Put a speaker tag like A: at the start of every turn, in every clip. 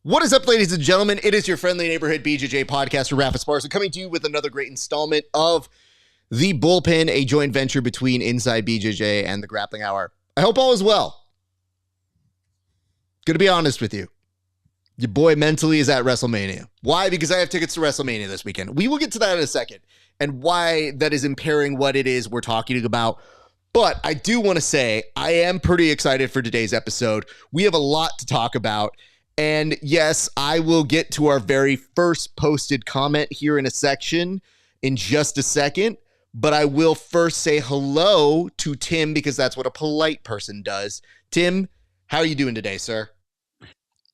A: What is up, ladies and gentlemen? It is your friendly neighborhood BJJ podcaster, RAF ESPARZA, coming to you with another great installment of the Bullpen, a joint venture between Inside BJJ and the Grappling Hour. I hope all is well. Gonna be honest with you. Your boy mentally is at WrestleMania. Why? Because I have tickets to WrestleMania this weekend. We will get to that in a second and why that is impairing what it is we're talking about. But I do want to say I am pretty excited for today's episode. We have a lot to talk about. And yes, I will get to our very first posted comment here in a section in just a second. But I will first say hello to Tim because that's what a polite person does. Tim, how are you doing today, sir?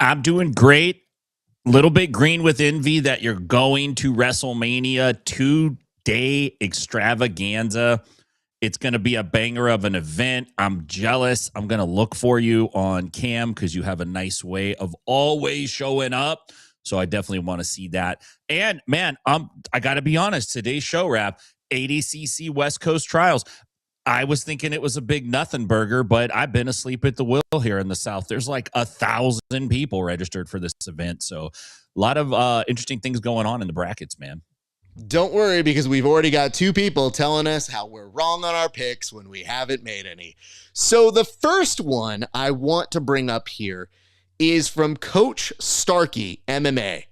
B: I'm doing great. Little bit green with envy that you're going to WrestleMania 2-day extravaganza. It's going to be a banger of an event. I'm jealous. I'm going to look for you on cam because you have a nice way of always showing up. So I definitely want to see that. And man, I got to be honest, today's show wrap, ADCC West Coast Trials. I was thinking it was a big nothing burger, but I've been asleep at the wheel here in the South. There's like 1,000 people registered for this event. So a lot of interesting things going on in the brackets, man.
A: Don't worry, because we've already got two people telling us how we're wrong on our picks when we haven't made any. So the first one I want to bring up here is from Coach Starkey, MMA,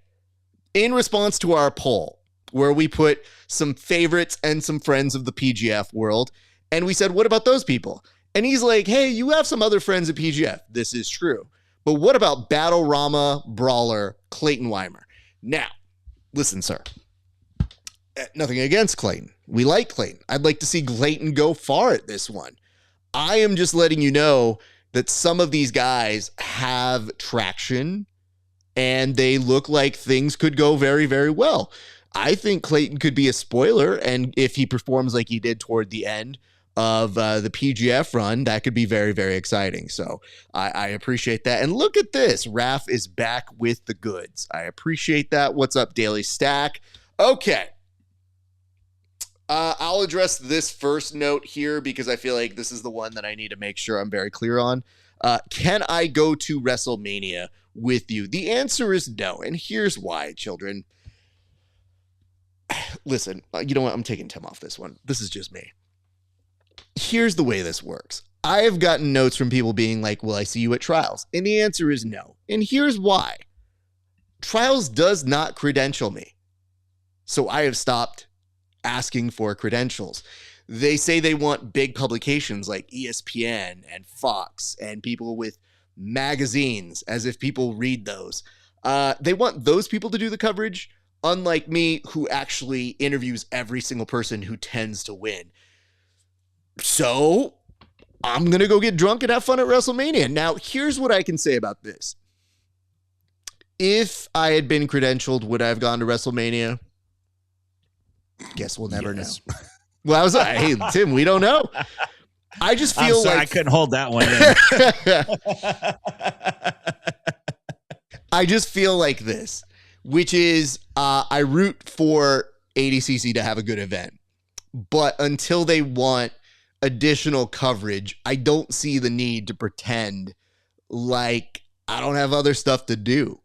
A: in response to our poll, where we put some favorites and some friends of the PGF world. And we said, what about those people? And he's like, hey, you have some other friends at PGF. This is true. But what about Battle Rama brawler Clayton Weimer? Now, listen, sir. Nothing against Clayton. We like Clayton. I'd like to see Clayton go far at this one. I am just letting you know that some of these guys have traction and they look like things could go very, very well. I think Clayton could be a spoiler, and if he performs like he did toward the end of the PGF run, that could be very, very exciting. So I appreciate that. And look at this. RAF is back with the goods. I appreciate that. What's up, Daily Stack? Okay. I'll address this first note here because I feel like this is the one that I need to make sure I'm very clear on. Can I go to WrestleMania with you? The answer is no. And here's why, children. Listen, you know what? I'm taking Tim off this one. This is just me. Here's the way this works. I have gotten notes from people being like, will I see you at Trials? And the answer is no. And here's why. Trials does not credential me. So I have stopped asking for credentials. They say they want big publications like ESPN and Fox and people with magazines, as if people read those. They want those people to do the coverage, unlike me, who actually interviews every single person who tends to win. So I'm going to go get drunk and have fun at WrestleMania. Now, here's what I can say about this. If I had been credentialed, would I have gone to WrestleMania? Guess we'll never know. Well, I was like, hey, Tim, we don't know. I just feel like
B: I couldn't hold that one in.
A: I just feel like this, which is I root for ADCC to have a good event. But until they want additional coverage, I don't see the need to pretend like I don't have other stuff to do.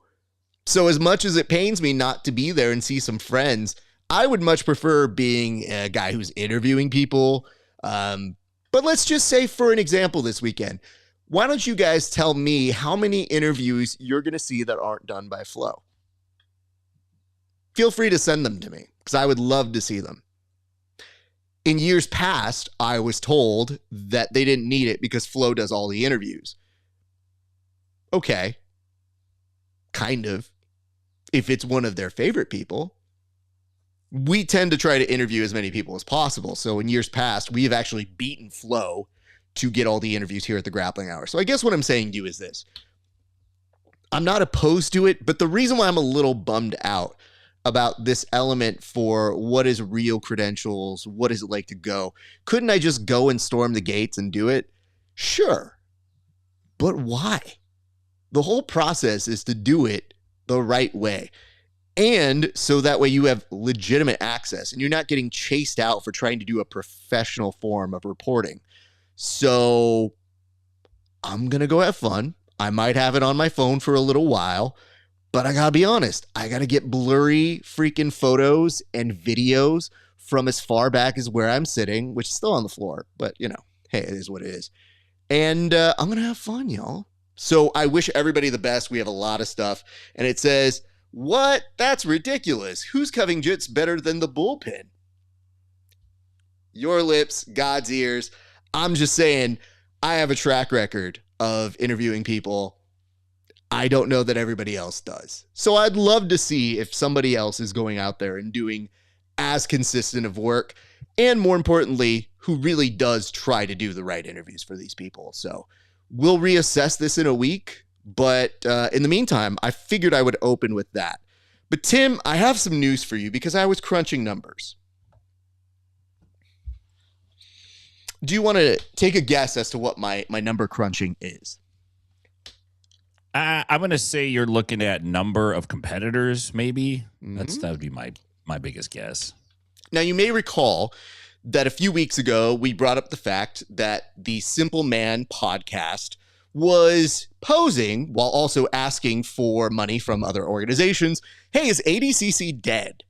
A: So as much as it pains me not to be there and see some friends, I would much prefer being a guy who's interviewing people. But let's just say, for an example, this weekend, why don't you guys tell me how many interviews you're going to see that aren't done by Flo? Feel free to send them to me because I would love to see them. In years past, I was told that they didn't need it because Flo does all the interviews. Okay. Kind of. If it's one of their favorite people. We tend to try to interview as many people as possible. So in years past, we have actually beaten Flo to get all the interviews here at the Grappling Hour. So I guess what I'm saying to you is this. I'm not opposed to it, but the reason why I'm a little bummed out about this element for what is real credentials, what is it like to go? Couldn't I just go and storm the gates and do it? Sure. But why? The whole process is to do it the right way. And so that way you have legitimate access and you're not getting chased out for trying to do a professional form of reporting. So I'm going to go have fun. I might have it on my phone for a little while, But I gotta be honest, I gotta get blurry freaking photos and videos from as far back as where I'm sitting, which is still on the floor, but you know, hey, it is what it is. And I'm gonna have fun, y'all. So I wish everybody the best. We have a lot of stuff. And it says, what? That's ridiculous. Who's covering jits better than the bullpen? Your lips, God's ears. I'm just saying, I have a track record of interviewing people. I don't know that everybody else does. So I'd love to see if somebody else is going out there and doing as consistent of work, and more importantly, who really does try to do the right interviews for these people. So we'll reassess this in a week, but in the meantime, I figured I would open with that. But Tim, I have some news for you because I was crunching numbers. Do you want to take a guess as to what my number crunching is?
B: I'm going to say you're looking at number of competitors, maybe. That would be my biggest guess.
A: Now, you may recall that a few weeks ago, we brought up the fact that the Simple Man podcast was posing while also asking for money from other organizations. Hey, is ADCC dead?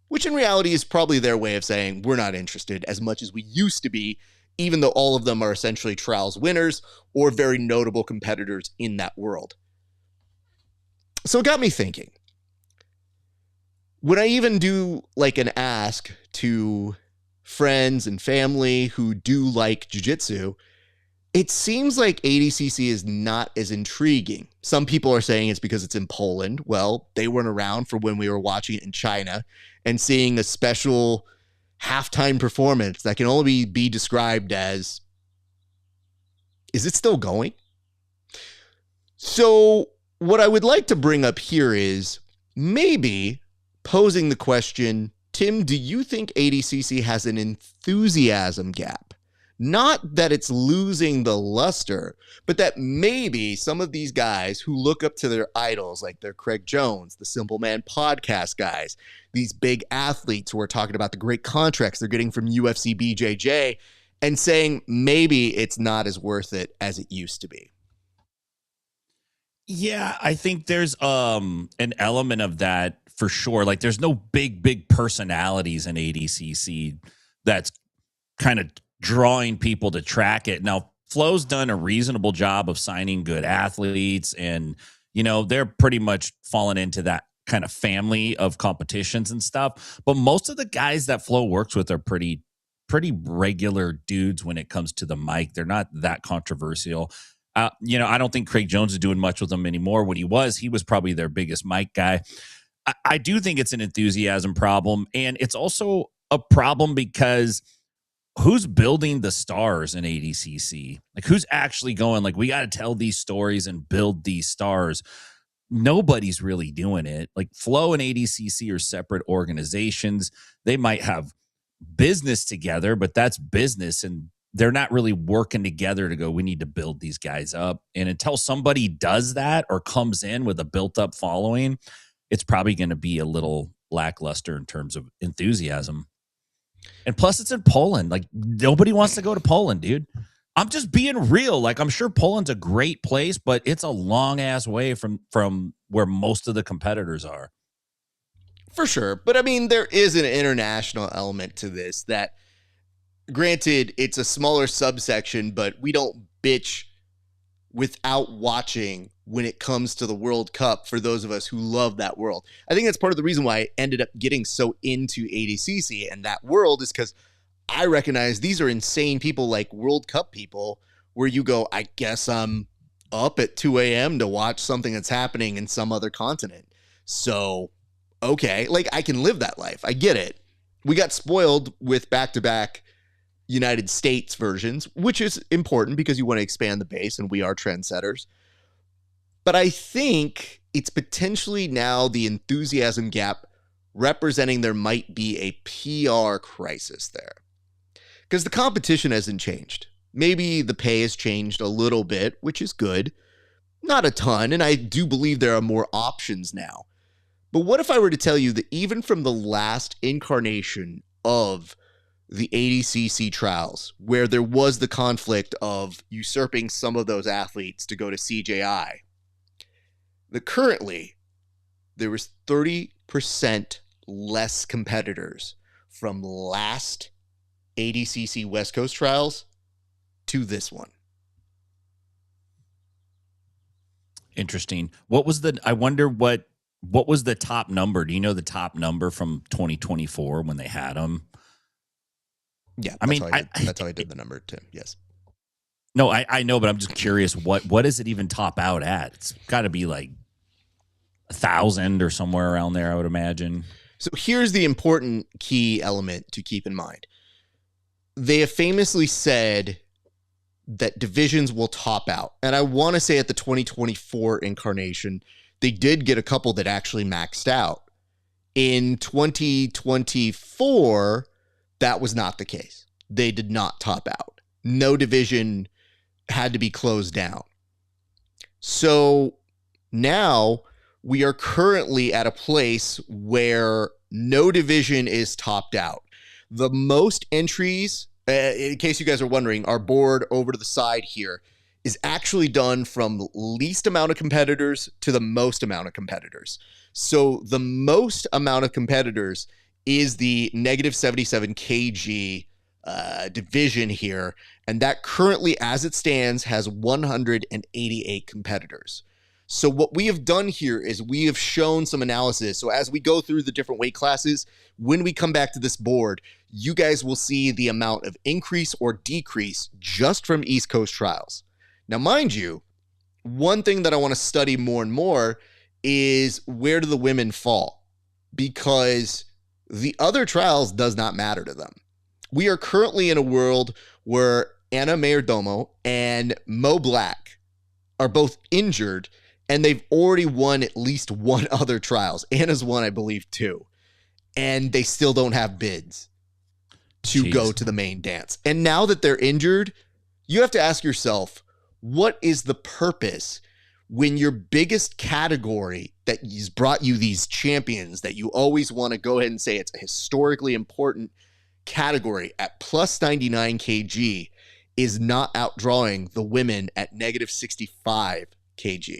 A: Which in reality is probably their way of saying we're not interested as much as we used to be, even though all of them are essentially trials winners or very notable competitors in that world. So it got me thinking. When I even do like an ask to friends and family who do like jiu-jitsu, it seems like ADCC is not as intriguing. Some people are saying it's because it's in Poland. Well, they weren't around for when we were watching it in China and seeing a special halftime performance that can only be described as, is it still going? So what I would like to bring up here is maybe posing the question, Tim, do you think ADCC has an enthusiasm gap? Not that it's losing the luster, but that maybe some of these guys who look up to their idols, like they're Craig Jones, the Simple Man podcast guys, these big athletes who are talking about the great contracts they're getting from UFC BJJ, and saying maybe it's not as worth it as it used to be.
B: Yeah, I think there's an element of that for sure. Like there's no big personalities in ADCC that's kind of drawing people to track it. Now, Flo's done a reasonable job of signing good athletes, and you know, they're pretty much falling into that kind of family of competitions and stuff. But most of the guys that Flo works with are pretty regular dudes when it comes to the mic. They're not that controversial. You know, I don't think Craig Jones is doing much with them anymore. When he was probably their biggest mic guy. I do think it's an enthusiasm problem, and it's also a problem because who's building the stars in ADCC? Like, who's actually going, like, we got to tell these stories and build these stars? Nobody's really doing it. Like, Flo and ADCC are separate organizations. They might have business together, but that's business, and they're not really working together to go, we need to build these guys up. And until somebody does that or comes in with a built-up following, it's probably going to be a little lackluster in terms of enthusiasm. And plus, it's in Poland. Like, nobody wants to go to Poland, dude. I'm just being real. Like, I'm sure Poland's a great place, but it's a long-ass way from where most of the competitors are.
A: For sure. But, I mean, there is an international element to this that, granted, it's a smaller subsection, but we don't bitch without watching when it comes to the World Cup for those of us who love that world. I think that's part of the reason why I ended up getting so into ADCC and that world is because I recognize these are insane people, like World Cup people, where you go, I guess I'm up at 2 a.m. to watch something that's happening in some other continent. So, okay, like I can live that life. I get it. We got spoiled with back-to-back United States versions, which is important because you want to expand the base and we are trendsetters. But I think it's potentially now the enthusiasm gap representing there might be a PR crisis there. Because the competition hasn't changed. Maybe the pay has changed a little bit, which is good. Not a ton, and I do believe there are more options now. But what if I were to tell you that even from the last incarnation of the ADCC trials, where there was the conflict of usurping some of those athletes to go to CJI, that currently there was 30% less competitors from last ADCC West Coast Trials to this one.
B: Interesting. I wonder what was the top number? Do you know the top number from 2024 when they had them?
A: Yeah, that's how I did the number too. Yes.
B: No, I know, but I'm just curious. What does it even top out at? It's got to be like 1,000 or somewhere around there, I would imagine.
A: So here's the important key element to keep in mind. They have famously said that divisions will top out. And I want to say at the 2024 incarnation, they did get a couple that actually maxed out. In 2024, that was not the case. They did not top out. No division had to be closed down. So now we are currently at a place where no division is topped out. The most entries, in case you guys are wondering, our board over to the side here is actually done from least amount of competitors to the most amount of competitors. So the most amount of competitors is the negative 77 kg division here. And that currently, as it stands, has 188 competitors. So what we have done here is we have shown some analysis. So as we go through the different weight classes, when we come back to this board, you guys will see the amount of increase or decrease just from East Coast Trials. Now, mind you, one thing that I want to study more and more is where do the women fall? Because the other trials does not matter to them. We are currently in a world where Anna Mayordomo and Mo Black are both injured, and they've already won at least one other trials. Anna's won, I believe, 2. And they still don't have bids to go to the main dance. And now that they're injured, you have to ask yourself, what is the purpose when your biggest category that has brought you these champions that you always want to go ahead and say it's a historically important category at plus 99 kg is not outdrawing the women at negative 65 kg?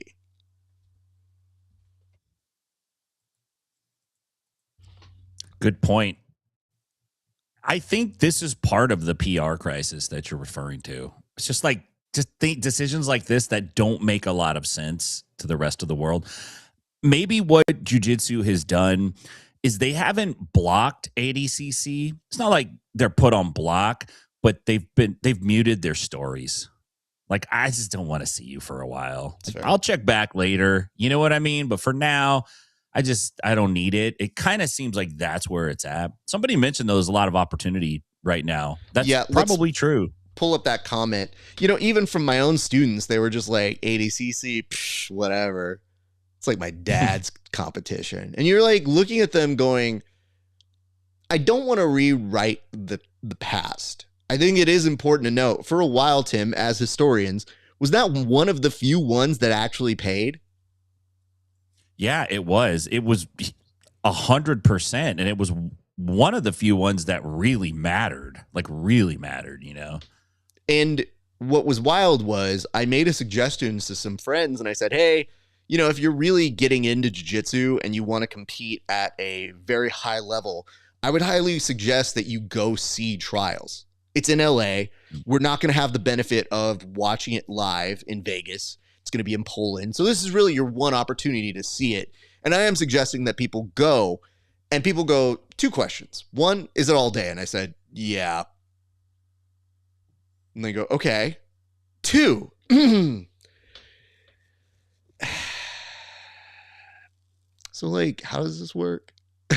B: Good point. I think this is part of the PR crisis that you're referring to. It's just like, think decisions like this that don't make a lot of sense to the rest of the world. Maybe what jiu-jitsu has done is they haven't blocked ADCC. It's not like they're put on block, but they've muted their stories. Like, I just don't want to see you for a while. I'll check back later. You know what I mean? But for now, I don't need it. It kind of seems like that's where it's at. Somebody mentioned there's a lot of opportunity right now. That's probably true.
A: Pull up that comment. You know, even from my own students, they were just like, ADCC, psh, whatever. It's like my dad's competition. And you're like looking at them going, I don't want to rewrite the past. I think it is important to note, for a while, Tim, as historians, was that one of the few ones that actually paid?
B: Yeah, it was. It was 100%. And it was one of the few ones that really mattered, you know?
A: And what was wild was I made a suggestion to some friends and I said, hey, you know, if you're really getting into jiu-jitsu and you want to compete at a very high level, I would highly suggest that you go see trials. It's in LA. We're not going to have the benefit of watching it live in Vegas. It's going to be in Poland. So this is really your one opportunity to see it. And I am suggesting that people go, and people go, 2 questions. 1, is it all day? And I said, yeah. And they go, okay. 2, so like, how does this work?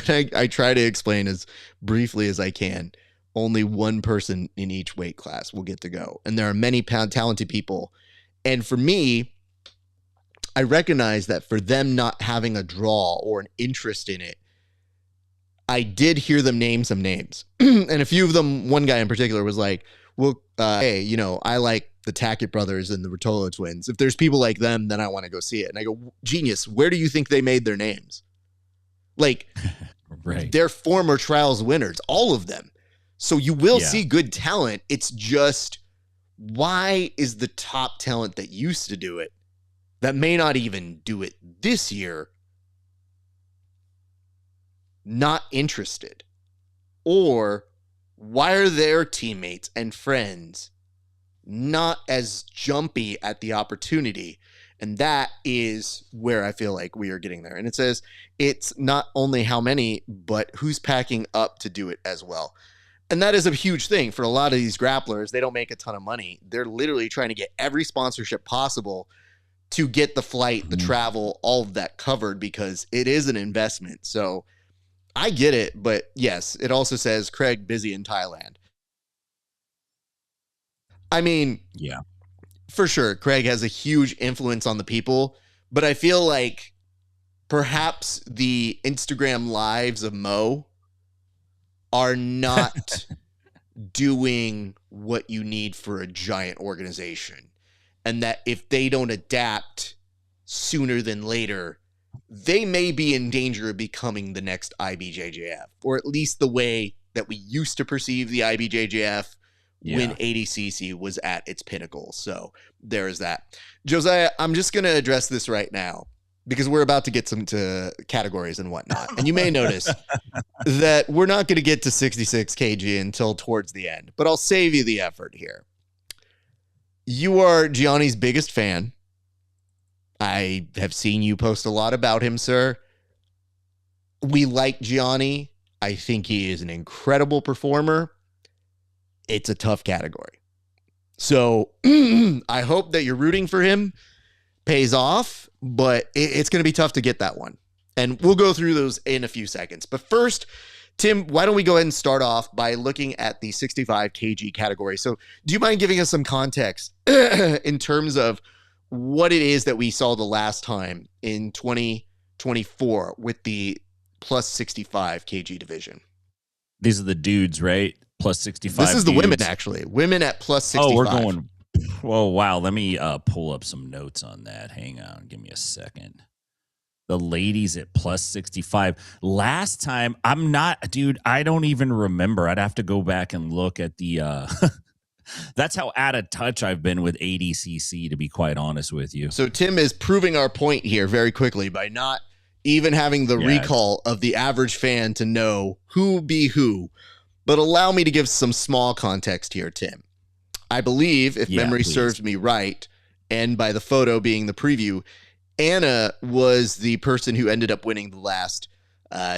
A: I try to explain as briefly as I can. Only one person in each weight class will get to go. And there are many talented people. And for me, I recognize that for them not having a draw or an interest in it, I did hear them name some names. And a few of them, one guy in particular was like, well, hey, you know, I like the Tackett brothers and the Rotolo twins. If there's people like them, then I want to go see it. And I go, genius, where do you think they made their names? Like,
B: right.
A: They're former trials winners, all of them. So you will see good talent. It's just, why is the top talent that used to do it, that may not even do it this year, not interested? Or why are their teammates and friends not as jumpy at the opportunity? And that is where I feel like we are getting there. And it says it's not only how many, but who's packing up to do it as well. And that is a huge thing for a lot of these grapplers. They don't make a ton of money. They're literally trying to get every sponsorship possible to get the flight, the travel, all of that covered, because it is an investment. So I get it, but yes, it also says Craig busy in Thailand. I mean,
B: Yeah.
A: for sure, Craig has a huge influence on the people, but I feel like perhaps the Instagram lives of Mo are not doing what you need for a giant organization. And that if they don't adapt sooner than later, they may be in danger of becoming the next IBJJF, or at least the way that we used to perceive the IBJJF when ADCC was at its pinnacle. So there is that. Josiah, I'm just going to address this right now because we're about to get some to categories and whatnot. And you may notice that we're not going to get to 66 kg until towards the end, but I'll save you the effort here. You are Gianni's biggest fan. I have seen you post a lot about him, sir. We like Gianni. I think he is an incredible performer. It's a tough category. So I hope that you're rooting for him pays off, but it's going to be tough to get that one. And we'll go through those in a few seconds. But first, Tim, why don't we go ahead and start off by looking at the 65 kg category? So do you mind giving us some context in terms of what it is that we saw the last time in 2024 with the plus 65 kg division?
B: These are the dudes, right? Plus 65.
A: This is the
B: dudes.
A: women, actually. Women at plus 65.
B: Oh, we're going. Oh, wow. Let me pull up some notes on that. Hang on. Give me a second. The ladies at plus 65. Last time, I don't even remember. I'd have to go back and look at the. That's how out of touch I've been with ADCC, to be quite honest with you.
A: So Tim is proving our point here very quickly by not even having the recall of the average fan to know who be who. But allow me to give some small context here, Tim. I believe, if memory serves me right, and by the photo being the preview, Anna was the person who ended up winning the last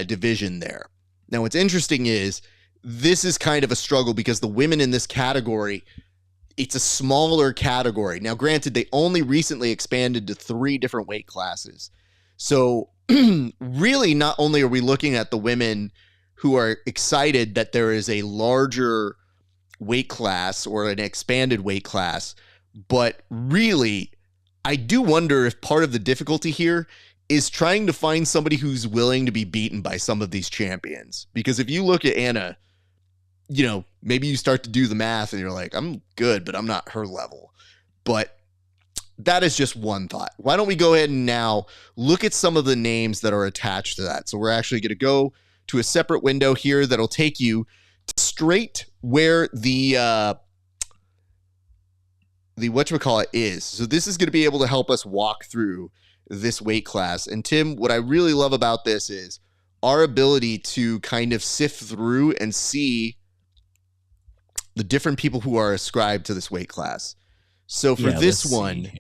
A: division there. Now, what's interesting is this is kind of a struggle because the women in this category, it's a smaller category. Now, granted, they only recently expanded to 3 different weight classes. So really, not only are we looking at the women who are excited that there is a larger weight class or an expanded weight class, but really, I do wonder if part of the difficulty here is trying to find somebody who's willing to be beaten by some of these champions. Because if you look at Anna, you know, maybe you start to do the math and you're like, I'm good, but I'm not her level. But that is just one thought. Why don't we go ahead and now look at some of the names that are attached to that? So we're actually going to go to a separate window here that'll take you straight where the whatchamacallit is. So this is going to be able to help us walk through this weight class. And Tim, what I really love about this is our ability to kind of sift through and see the different people who are ascribed to this weight class. So for this one,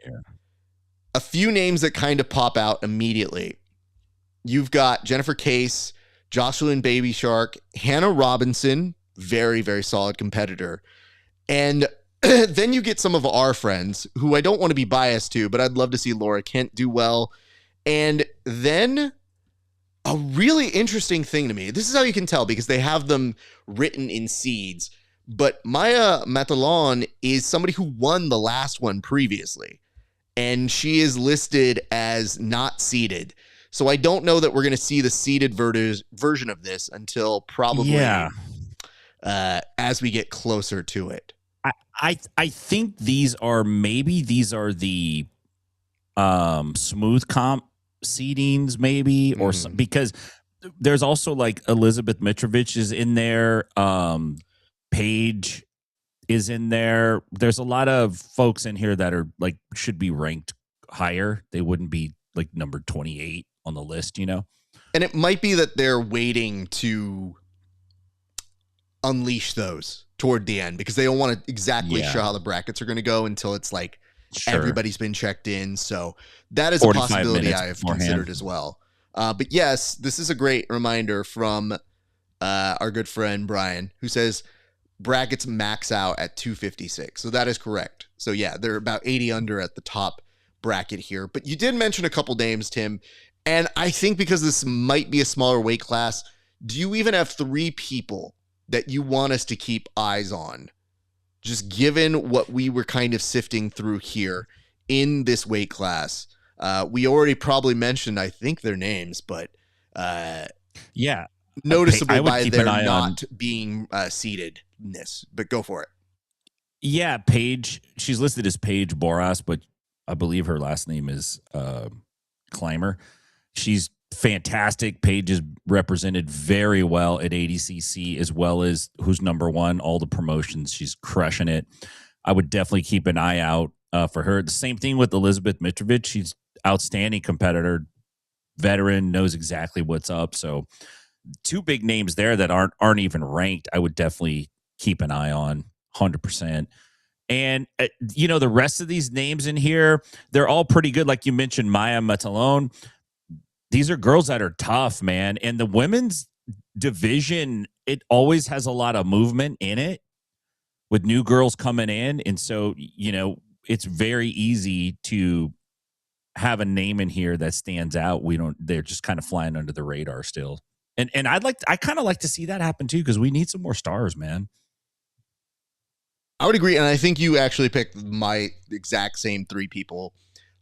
A: a few names that kind of pop out immediately. You've got Jennifer Case, Jocelyn Baby Shark, Hannah Robinson, very, very solid competitor. And then you get some of our friends who I don't want to be biased to, but I'd love to see Laura Kent do well. And then a really interesting thing to me, this is how you can tell because they have them written in seeds, but Maya Matalon is somebody who won the last one previously, and she is listed as not seeded. So I don't know that we're going to see the seeded version of this until probably as we get closer to it.
B: I think these are the smooth comp seedings maybe or some, because there's also like Elizabeth Mitrovich is in there. Paige is in there. There's a lot of folks in here that are like should be ranked higher. They wouldn't be like number 28 on the list, you know.
A: And it might be that they're waiting to unleash those toward the end because they don't want to exactly show how the brackets are going to go until it's like everybody's been checked in. So that is a possibility I have considered as well. But yes, this is a great reminder from our good friend Brian, who says brackets max out at 256. So that is correct. So yeah, they're about 80 under at the top bracket here. But you did mention a couple names, Tim. And I think because this might be a smaller weight class, do you even have 3 people that you want us to keep eyes on? Just given what we were kind of sifting through here in this weight class. We already probably mentioned, I think, their names, but noticeable by their not being seededness. But go for it.
B: Yeah, Paige. She's listed as Paige Boras, but I believe her last name is Clymer. She's fantastic. Paige is represented very well at ADCC, as well as who's number 1, all the promotions. She's crushing it. I would definitely keep an eye out for her. The same thing with Elizabeth Mitrovic. She's outstanding competitor, veteran, knows exactly what's up. So 2 big names there that aren't even ranked. I would definitely keep an eye on 100%. And, the rest of these names in here, they're all pretty good. Like you mentioned, Maya Matalone. These are girls that are tough, man. And the women's division, it always has a lot of movement in it with new girls coming in. And so, it's very easy to have a name in here that stands out. They're just kind of flying under the radar still. And I kind of like to see that happen too, because we need some more stars, man.
A: I would agree. And I think you actually picked my exact same 3 people.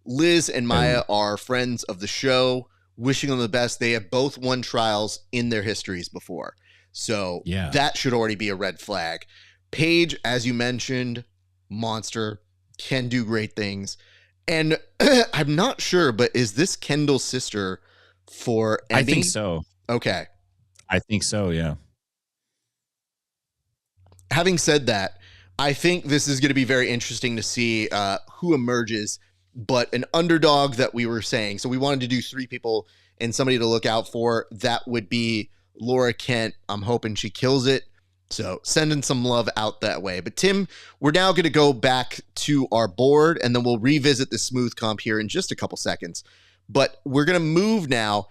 A: Liz and Maya are friends of the show. Wishing them the best. They have both won trials in their histories before. So that should already be a red flag. Paige, as you mentioned, monster, can do great things. And I'm not sure, but is this Kendall's sister for Emmy?
B: I think so.
A: Okay.
B: I think so, yeah.
A: Having said that, I think this is going to be very interesting to see who emerges, but an underdog that we were saying. So we wanted to do 3 people and somebody to look out for. That would be Laura Kent. I'm hoping she kills it. So sending some love out that way. But Tim, we're now going to go back to our board and then we'll revisit the smooth comp here in just a couple seconds. But we're going to move now.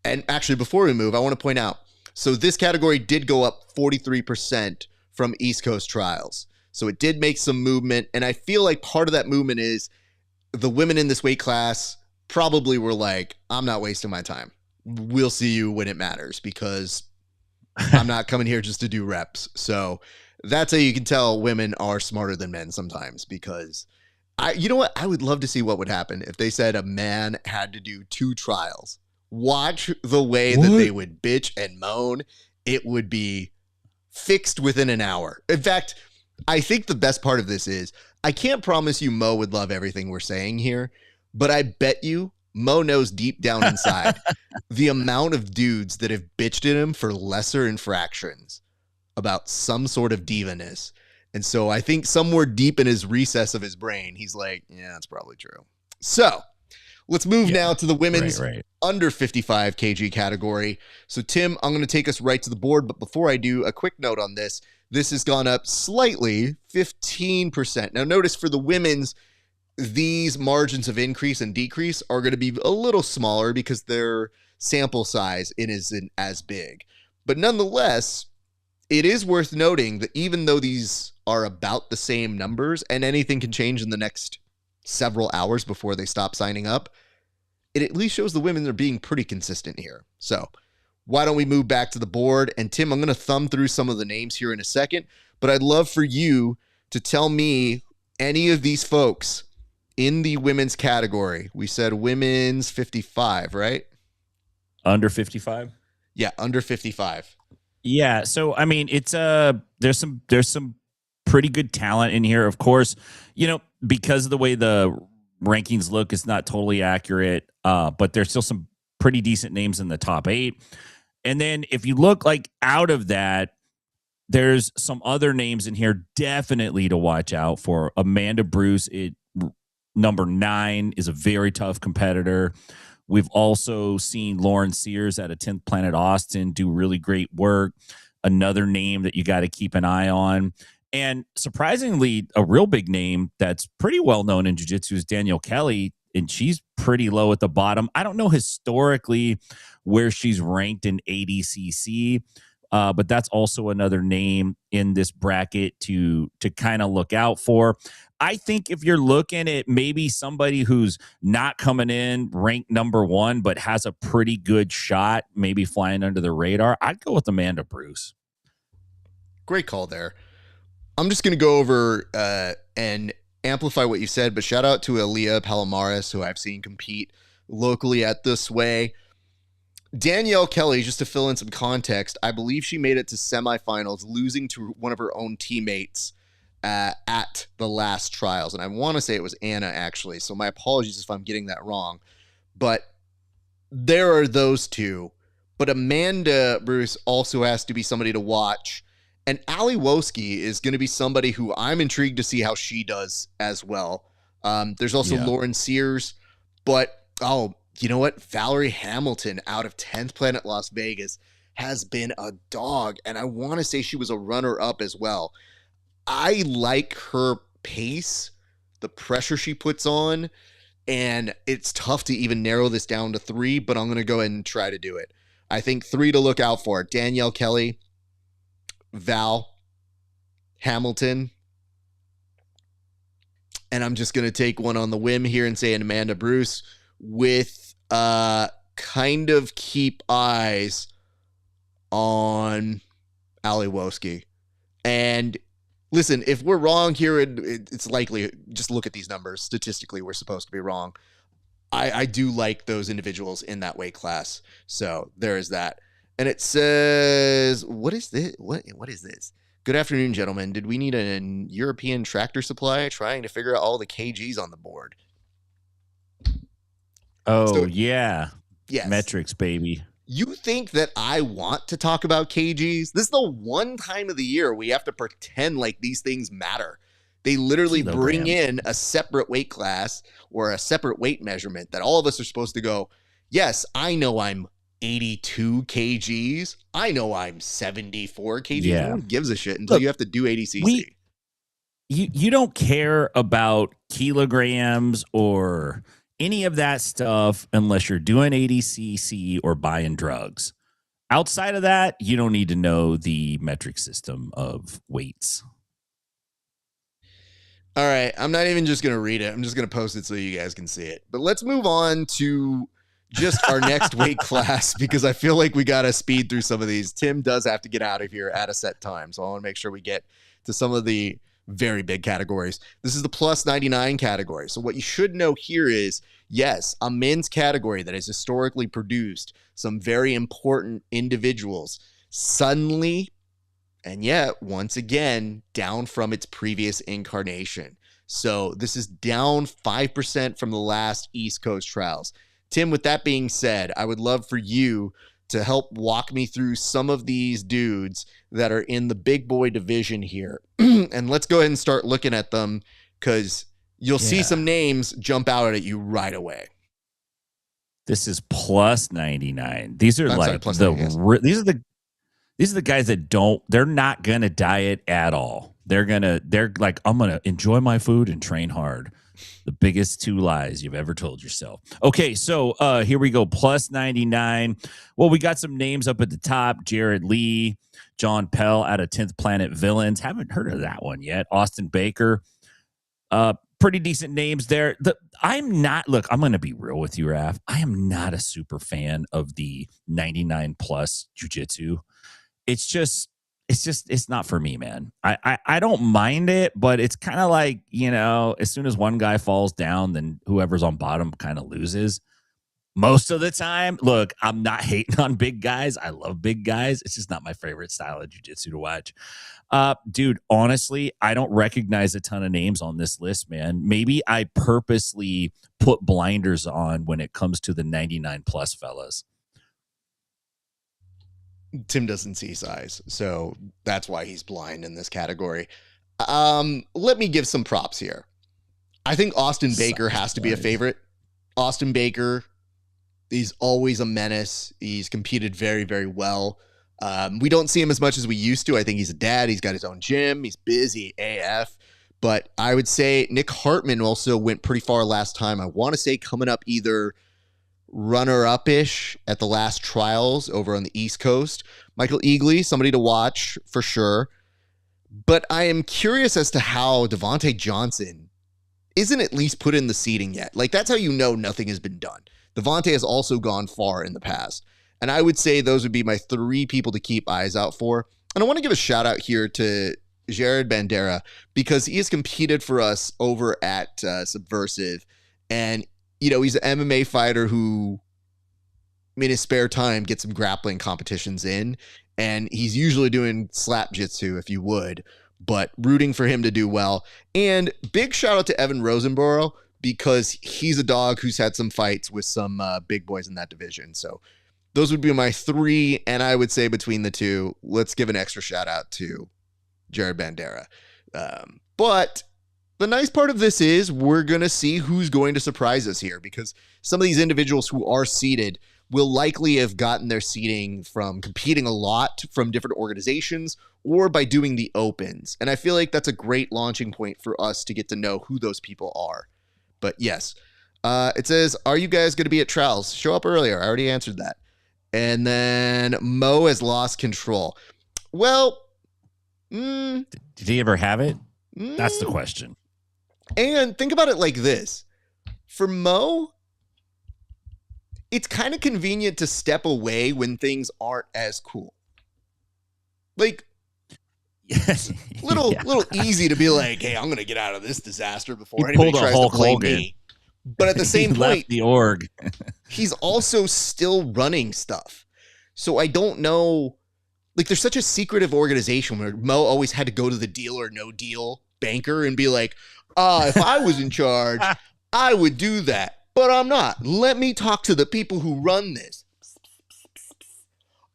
A: And actually, before we move, I want to point out, so this category did go up 43% from East Coast Trials. So it did make some movement. And I feel like part of that movement is the women in this weight class probably were like, I'm not wasting my time. We'll see you when it matters because I'm not coming here just to do reps. So that's how you can tell women are smarter than men sometimes, because you know what? I would love to see what would happen if they said a man had to do 2 trials. Watch the way that they would bitch and moan. It would be fixed within an hour. In fact, I think the best part of this is I can't promise you Mo would love everything we're saying here, but I bet you Mo knows deep down inside the amount of dudes that have bitched at him for lesser infractions about some sort of divaness. And so I think somewhere deep in his recess of his brain, he's like, yeah, that's probably true. So let's move now to the women's under 55 kg category. So Tim, I'm going to take us right to the board. But before I do, a quick note on this. This has gone up slightly, 15%. Now notice for the women's, these margins of increase and decrease are going to be a little smaller because their sample size isn't as big. But nonetheless, it is worth noting that even though these are about the same numbers and anything can change in the next several hours before they stop signing up, it at least shows the women are being pretty consistent here. So why don't we move back to the board? And Tim, I'm going to thumb through some of the names here in a second, but I'd love for you to tell me any of these folks in the women's category. We said women's 55, right?
B: Under 55?
A: Yeah, under 55.
B: Yeah, so I mean, it's there's some pretty good talent in here. Of course, because of the way the rankings look, it's not totally accurate, but there's still some pretty decent names in the top 8. And then if you look like out of that, there's some other names in here definitely to watch out for. Amanda Bruce, number 9, is a very tough competitor. We've also seen Lauren Sears at a 10th Planet Austin do really great work. Another name that you got to keep an eye on. And surprisingly, a real big name that's pretty well known in jiu-jitsu is Danielle Kelly, and she's pretty low at the bottom. I don't know historically where she's ranked in ADCC, but that's also another name in this bracket to kind of look out for. I think if you're looking at maybe somebody who's not coming in ranked number one, but has a pretty good shot, maybe flying under the radar, I'd go with Amanda Bruce.
A: Great call there. I'm just going to go over and amplify what you said, but shout out to Aaliyah Palomares, who I've seen compete locally at This Way. Danielle Kelly, just to fill in some context, I believe she made it to semifinals, losing to one of her own teammates at the last trials. And I want to say it was Anna, actually. So my apologies if I'm getting that wrong. But there are those two. But Amanda Bruce also has to be somebody to watch. And Ali Woski is going to be somebody who I'm intrigued to see how she does as well. There's also Lauren Sears. But, you know what? Valerie Hamilton out of 10th Planet Las Vegas has been a dog. And I want to say she was a runner-up as well. I like her pace, the pressure she puts on, and it's tough to even narrow this down to 3, but I'm going to go ahead and try to do it. I think 3 to look out for: Danielle Kelly, Val, Hamilton, and I'm just going to take one on the whim here and say an Amanda Bruce with kind of keep eyes on Ali Woski. And listen, if we're wrong here, it's likely, just look at these numbers. Statistically, we're supposed to be wrong. I do like those individuals in that weight class. So there is that. And it says, what is this? What is this? Good afternoon, gentlemen. Did we need a European tractor supply? Trying to figure out all the kgs on the board.
B: Oh, so, yeah.
A: Yes.
B: Metrics, baby.
A: You think that I want to talk about kgs? This is the one time of the year we have to pretend like these things matter. They literally bring in a separate weight class or a separate weight measurement that all of us are supposed to go, yes, I know I'm 82 kgs. I know I'm 74 kgs.
B: Yeah.
A: No one gives a shit until you have to do ADCC.
B: You don't care about kilograms or any of that stuff unless you're doing ADCC or buying drugs. Outside of that, you don't need to know the metric system of weights.
A: All right. I'm not even just going to read it. I'm just going to post it so you guys can see it. But let's move on to just our next weight class, because I feel like we got to speed through some of these. Tim does have to get out of here at a set time, so I want to make sure we get to some of the very big categories. This is the plus 99 category. So what you should know here is, yes, a men's category that has historically produced some very important individuals suddenly, and yet once again, down from its previous incarnation. So this is down 5% from the last East Coast Trials. Tim, with that being said, I would love for you to help walk me through some of these dudes that are in the big boy division here. And let's go ahead and start looking at them, because you'll see some names jump out at you right away.
B: This is plus 99. These are these are the guys that they're not going to diet at all. They're like, I'm going to enjoy my food and train hard. The biggest 2 lies you've ever told yourself. Okay, so here we go. Plus 99. Well, we got some names up at the top. Jared Lee, John Pell out of 10th Planet Villains. Haven't heard of that one yet. Austin Baker. Pretty decent names there. I'm going to be real with you, Raf. I am not a super fan of the 99 plus jiu-jitsu. It's not for me, man. I don't mind it, but it's kind of like, as soon as one guy falls down, then whoever's on bottom kind of loses. Most of the time, look, I'm not hating on big guys. I love big guys. It's just not my favorite style of jiu-jitsu to watch. Dude, honestly, I don't recognize a ton of names on this list, man. Maybe I purposely put blinders on when it comes to the 99 plus fellas.
A: Tim doesn't see size, so that's why he's blind in this category. Let me give some props here. I think Austin Baker has to be a favorite. Austin Baker, He's always a menace. He's competed very, very well. We don't see him as much as we used to. I think he's a dad. He's got his own gym. He's busy AF. But I would say Nick Hartman also went pretty far last time. I want to say coming up either runner-up-ish at the last trials over on the East Coast. Michael Eagley, somebody to watch for sure. But I am curious as to how Devontae Johnson isn't at least put in the seating yet. Like, that's how you know nothing has been done. Devontae has also gone far in the past. And I would say those would be my 3 people to keep eyes out for. And I want to give a shout out here to Jared Bandera because he has competed for us over at Subversive. And, you know, he's an MMA fighter who, in his spare time, gets some grappling competitions in. And he's usually doing slap jitsu, if you would. But rooting for him to do well. And big shout out to Evan Rosenborough because he's a dog who's had some fights with some big boys in that division. So those would be my 3. And I would say between the 2, let's give an extra shout out to Jared Bandera. But the nice part of this is we're going to see who's going to surprise us here because some of these individuals who are seated will likely have gotten their seating from competing a lot from different organizations or by doing the opens. And I feel like that's a great launching point for us to get to know who those people are. But yes, it says, are you guys going to be at trials? Show up earlier. I already answered that. And then Mo has lost control. Well,
B: did he ever have it? That's the question.
A: And think about it like this. For Mo, it's kind of convenient to step away when things aren't as cool. Like, little easy to be like, hey, I'm going to get out of this disaster before anybody tries to blame me. But at the same point,
B: left the org.
A: He's also still running stuff. So I don't know. Like, there's such a secretive organization where Mo always had to go to the deal or no deal banker and be like, if I was in charge, I would do that. But I'm not. Let me talk to the people who run this.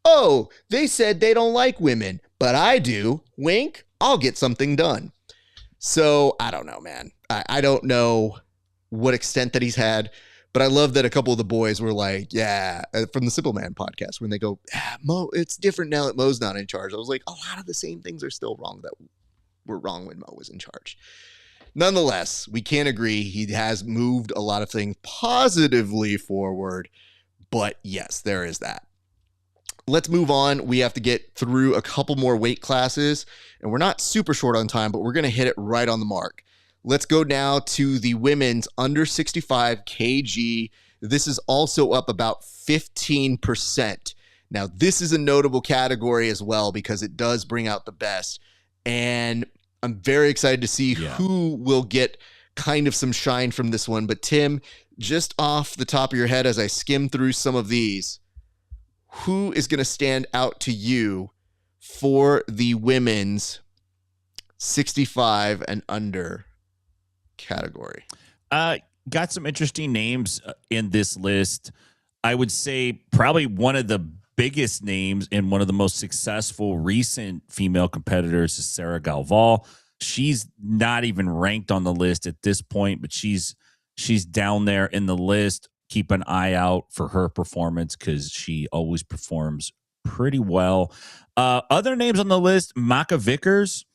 A: Oh, they said they don't like women, but I do. Wink, I'll get something done. So I don't know, man. I don't know what extent that he's had, but I love that a couple of the boys were like, yeah, from the Simple Man podcast, when they go, Mo, it's different now that Mo's not in charge. I was like, a lot of the same things are still wrong that were wrong when Mo was in charge. Nonetheless, we can't agree. He has moved a lot of things positively forward, but yes, there is that. Let's move on. We have to get through a couple more weight classes, and we're not super short on time, but we're going to hit it right on the mark. Let's go now to the women's under 65 kg. This is also up about 15%. Now, this is a notable category as well because it does bring out the best, and I'm very excited to see who will get kind of some shine from this one. But Tim, just off the top of your head, as I skim through some of these, who is going to stand out to you for the women's 65 and under category?
B: Got some interesting names in this list. I would say probably one of the biggest names and one of the most successful recent female competitors is Sarah Galval. She's not even ranked on the list at this point, but she's down there in the list. Keep an eye out for her performance because she always performs pretty well. Other names on the list, Maka Vickers,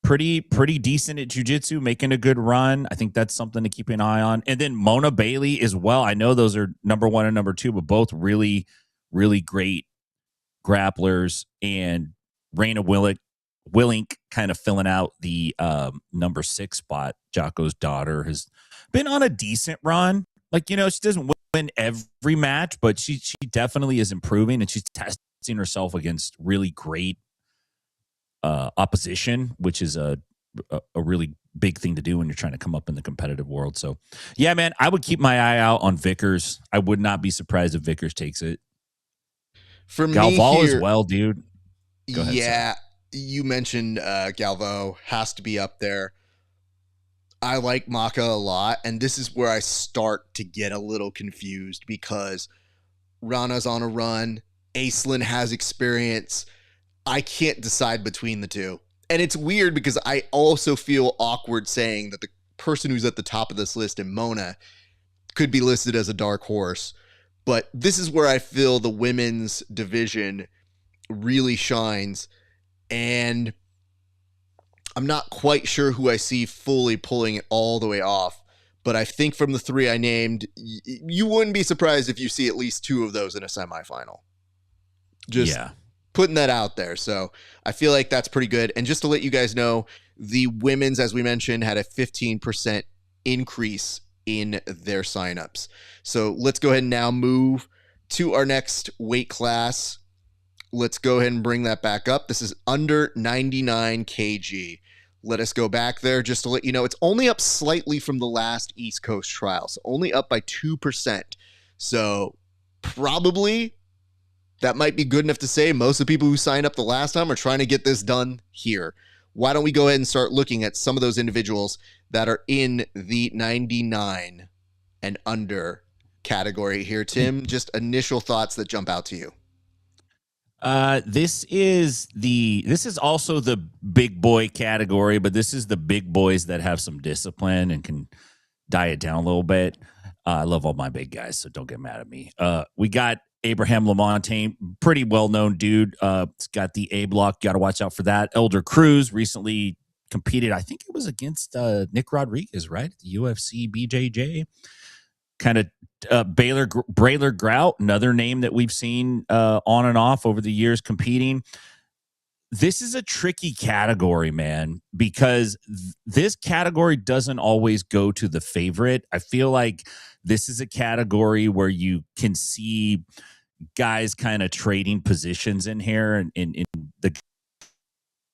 B: pretty decent at jiu-jitsu, making a good run. I think that's something to keep an eye on. And then Mona Bailey as well. I know those are number 1 and number 2, but both really, really great grapplers. And Raina Willink kind of filling out the number 6 spot. Jocko's daughter has been on a decent run. Like, you know, she doesn't win every match, but she definitely is improving, and she's testing herself against really great opposition, which is a really big thing to do when you're trying to come up in the competitive world. So, yeah, man, I would keep my eye out on Vickers. I would not be surprised if Vickers takes it.
A: For
B: Galval
A: me here,
B: as well, dude. Go ahead,
A: yeah, you mentioned Galvo has to be up there. I like Maka a lot, and this is where I start to get a little confused because Rana's on a run. Aislinn has experience. I can't decide between the two. And it's weird because I also feel awkward saying that the person who's at the top of this list in Mona could be listed as a dark horse. But this is where I feel the women's division really shines. And I'm not quite sure who I see fully pulling it all the way off. But I think from the three I named, you wouldn't be surprised if you see at least two of those in a semifinal. Just putting that out there. So I feel like that's pretty good. And just to let you guys know, the women's, as we mentioned, had a 15% increase in their signups. So let's go ahead and now move to our next weight class. Let's go ahead and bring that back up. This is under 99 kg. Let us go back there just to let you know it's only up slightly from the last East Coast Trials, only up by 2%. So probably that might be good enough to say most of the people who signed up the last time are trying to get this done here. Why don't we go ahead and start looking at some of those individuals that are in the 99 and under category here. Tim, just initial thoughts that jump out to you.
B: This is also the big boy category, but this is the big boys that have some discipline and can diet down a little bit. I love all my big guys, so don't get mad at me. We got Abraham Lamontagne, pretty well-known dude. It's got the A block. Got to watch out for that. Elder Cruz recently competed. I think it was against Nick Rodriguez, right? The UFC BJJ. Kind of Braylor Grout, another name that we've seen on and off over the years competing. This is a tricky category, man, because this category doesn't always go to the favorite. I feel like this is a category where you can see guys kind of trading positions in here, and in the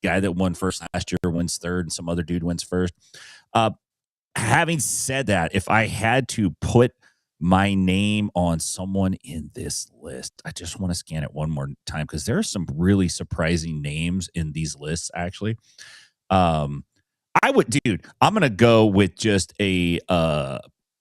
B: guy that won first last year wins third, and some other dude wins first. Having said that, if I had to put my name on someone in this list, I just want to scan it one more time because there are some really surprising names in these lists, actually. I'm going to go with just a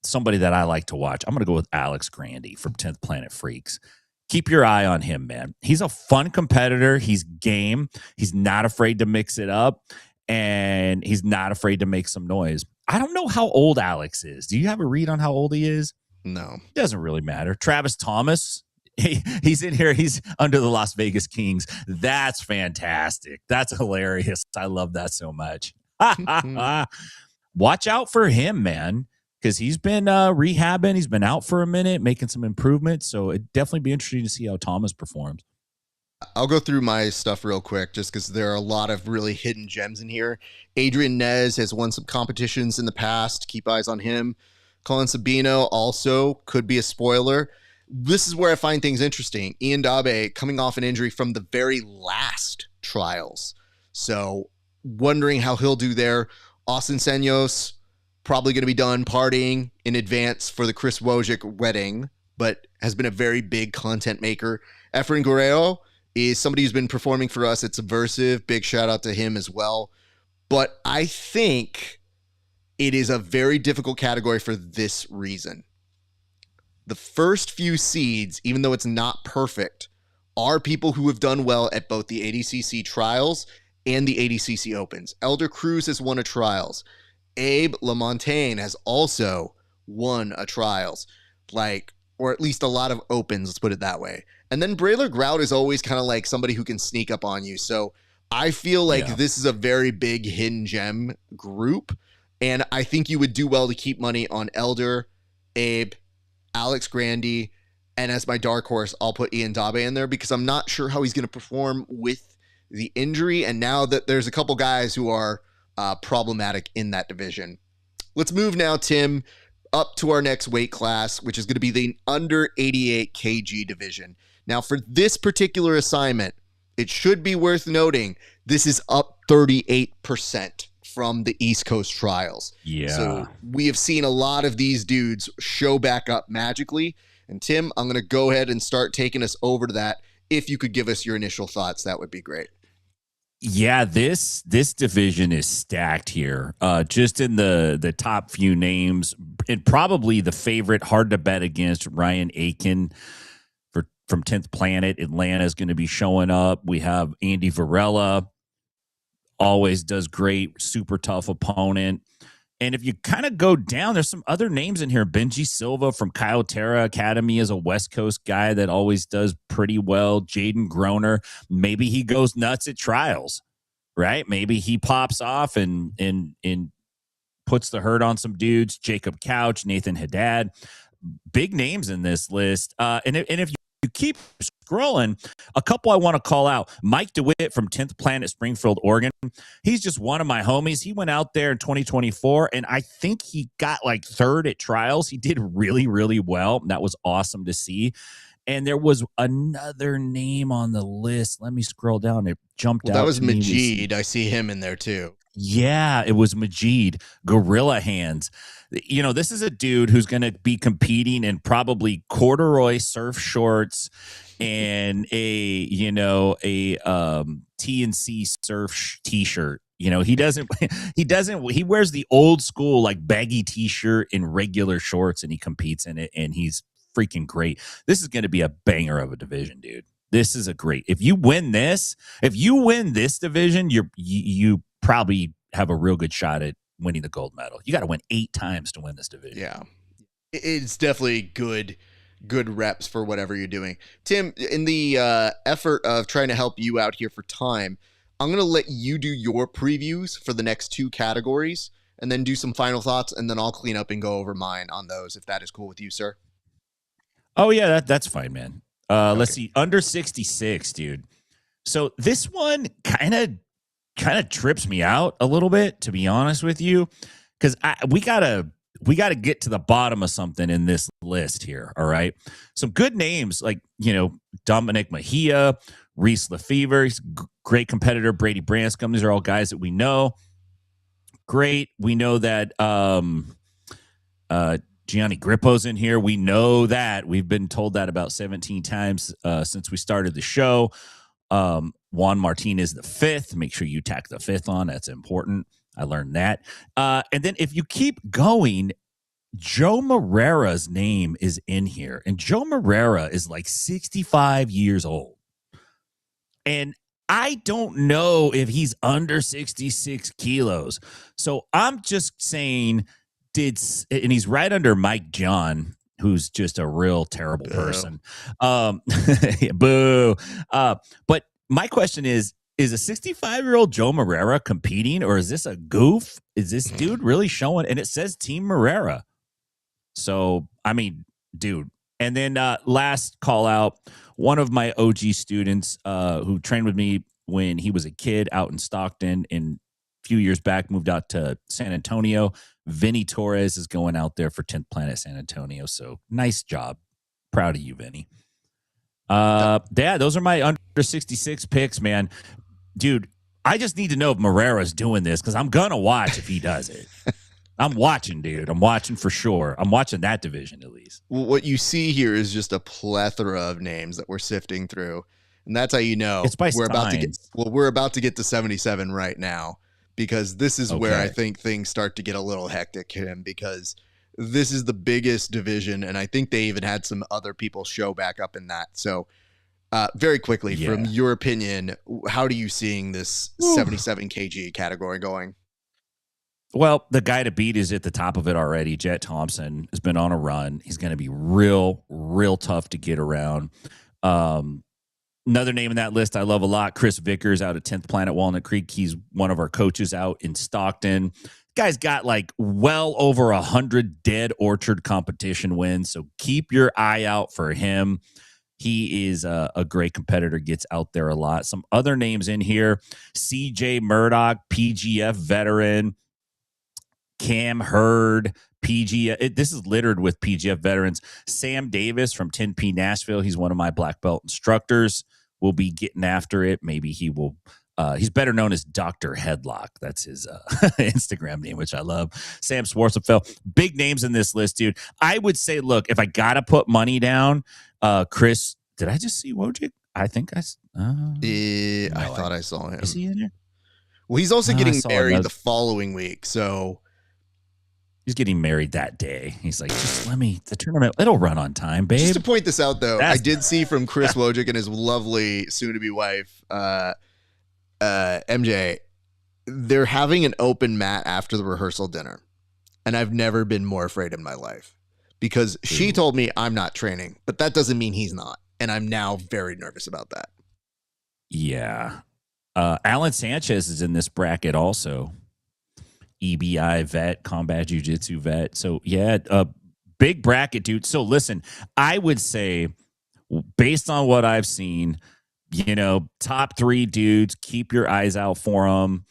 B: somebody that I like to watch. I'm going to go with Alex Grandy from 10th Planet Freaks. Keep your eye on him, man. He's a fun competitor. He's game. He's not afraid to mix it up, and he's not afraid to make some noise. I don't know how old Alex is. Do you have a read on how old he is?
A: No.
B: Doesn't really matter. Travis Thomas, he's in here. He's under the Las Vegas Kings. That's fantastic. That's hilarious. I love that so much. Watch out for him, man, because he's been rehabbing. He's been out for a minute, making some improvements. So it'd definitely be interesting to see how Thomas performs.
A: I'll go through my stuff real quick just because there are a lot of really hidden gems in here. Adrian Nez has won some competitions in the past. Keep eyes on him. Colin Sabino also could be a spoiler. This is where I find things interesting. Ian Dabe coming off an injury from the very last trials. So wondering how he'll do there. Austin Senyos probably going to be done partying in advance for the Chris Wojcik wedding, but has been a very big content maker. Efren Guerrero is somebody who's been performing for us at Subversive. Big shout out to him as well. But I think it is a very difficult category for this reason. The first few seeds, even though it's not perfect, are people who have done well at both the ADCC Trials and the ADCC Opens. Elder Cruz has won a Trials. Abe Lamontagne has also won a Trials. Or at least a lot of Opens, let's put it that way. And then Braylor Grout is always kind of like somebody who can sneak up on you. So I feel like this is a very big hidden gem group. And I think you would do well to keep money on Elder, Abe, Alex Grandy, and as my dark horse, I'll put Ian Dabe in there because I'm not sure how he's going to perform with the injury. And now that there's a couple guys who are problematic in that division. Let's move now, Tim, up to our next weight class, which is going to be the under 88 kg division. Now, for this particular assignment, it should be worth noting this is up 38% from the East Coast Trials.
B: Yeah.
A: So we have seen a lot of these dudes show back up magically. And Tim, I'm going to go ahead and start taking us over to that. If you could give us your initial thoughts, that would be great.
B: Yeah, this division is stacked here. Just in the top few names, and probably the favorite, hard to bet against, Ryan Aiken from 10th Planet. Atlanta is going to be showing up. We have Andy Varela, always does great, super tough opponent. And if you kind of go down, there's some other names in here. Benji Silva from Kyotera Academy is a West Coast guy that always does pretty well. Jaden Groner, maybe he goes nuts at trials, right? Maybe he pops off and puts the hurt on some dudes. Jacob Couch, Nathan Haddad, big names in this list. And if you keep scrolling, a couple I want to call out. Mike DeWitt from 10th Planet, Springfield, Oregon. He's just one of my homies. He went out there in 2024, and I think he got like third at trials. He did really, really well. That was awesome to see. And there was another name on the list. Let me scroll down. It jumped out.
A: That was Majid. I see him in there too.
B: Yeah, it was Majid, Gorilla Hands. You know, this is a dude who's going to be competing in probably corduroy surf shorts and a TNC surf t-shirt. You know, he wears the old school like baggy t-shirt and regular shorts, and he competes in it, and he's freaking great. This is going to be a banger of a division, dude. This is a great. If you win this division, you probably have a real good shot at winning the gold medal. You got to win 8 times to win this division.
A: Yeah, it's definitely good reps for whatever you're doing. Tim, in the effort of trying to help you out here for time, I'm going to let you do your previews for the next 2 categories and then do some final thoughts, and then I'll clean up and go over mine on those, if that is cool with you, sir.
B: Oh, yeah, that's fine, man.
A: Okay.
B: Let's see. Under 66, dude. So this one kind of trips me out a little bit, to be honest with you, because we gotta get to the bottom of something in this list here. All right, some good names like Dominic Mejia, Reese Lefevre, he's a great competitor. Brady Branscombe, these are all guys that we know. Great, we know that Gianni Grippo's in here. We know that. We've been told that about 17 times since we started the show. Juan Martinez the 5th. Make sure you tack the 5th on. That's important. I learned that. And then if you keep going, Joe Morera's name is in here. And Joe Morera is like 65 years old. And I don't know if he's under 66 kilos. So I'm just saying, and he's right under Mike John, who's just a real terrible person. Boo. But my question is a 65-year-old Joe Morera competing, or is this a goof? Is this dude really showing? And it says Team Morera. So, I mean, dude. And then last call out, one of my OG students who trained with me when he was a kid out in Stockton and a few years back moved out to San Antonio. Vinny Torres is going out there for 10th Planet San Antonio. So nice job. Proud of you, Vinny. Yeah, those are my under 66 picks, man. Dude, I just need to know if Morera's doing this because I'm going to watch if he does it. I'm watching, dude. I'm watching for sure. I'm watching that division at least.
A: Well, what you see here is just a plethora of names that we're sifting through. And that's how you know
B: it's by
A: we're about to get to 77 right now, because this is where I think things start to get a little hectic, Kim, because this is the biggest division, and I think they even had some other people show back up in that. So very quickly, from your opinion, how do you seeing this 77 kg category going?
B: Well, the guy to beat is at the top of it already. Jet Thompson has been on a run. He's going to be real, real tough to get around. Another name in that list I love a lot, Chris Vickers out at 10th Planet Walnut Creek. He's one of our coaches out in Stockton. Guy's got like well over 100 Dead Orchard competition wins, so keep your eye out for him. He is a great competitor, gets out there a lot. Some other names in here, CJ Murdoch, PGF veteran, Cam Hurd, PGF. This is littered with PGF veterans. Sam Davis from 10P Nashville. He's one of my black belt instructors. Will be getting after it. Maybe he will. He's better known as Dr. Headlock. That's his Instagram name, which I love. Sam Schwarzenfeld. Big names in this list, dude. I would say, look, if I got to put money down, Chris, did I just see Wojcik? I think I
A: thought I saw him.
B: Is he in here?
A: Well, he's also getting married the following week, so
B: he's getting married that day. He's like, just let me, the tournament, it'll run on time, babe.
A: Just to point this out, though, I did see from Chris Wojcik and his lovely soon-to-be wife, MJ, they're having an open mat after the rehearsal dinner. and I've never been more afraid in my life because she told me I'm not training, but that doesn't mean he's not. And I'm now very nervous about that.
B: Yeah. Alan Sanchez is in this bracket also. EBI vet, combat jiu-jitsu vet. So, yeah, big bracket, dude. So, listen, I would say, based on what I've seen, top 3 dudes, keep your eyes out for them.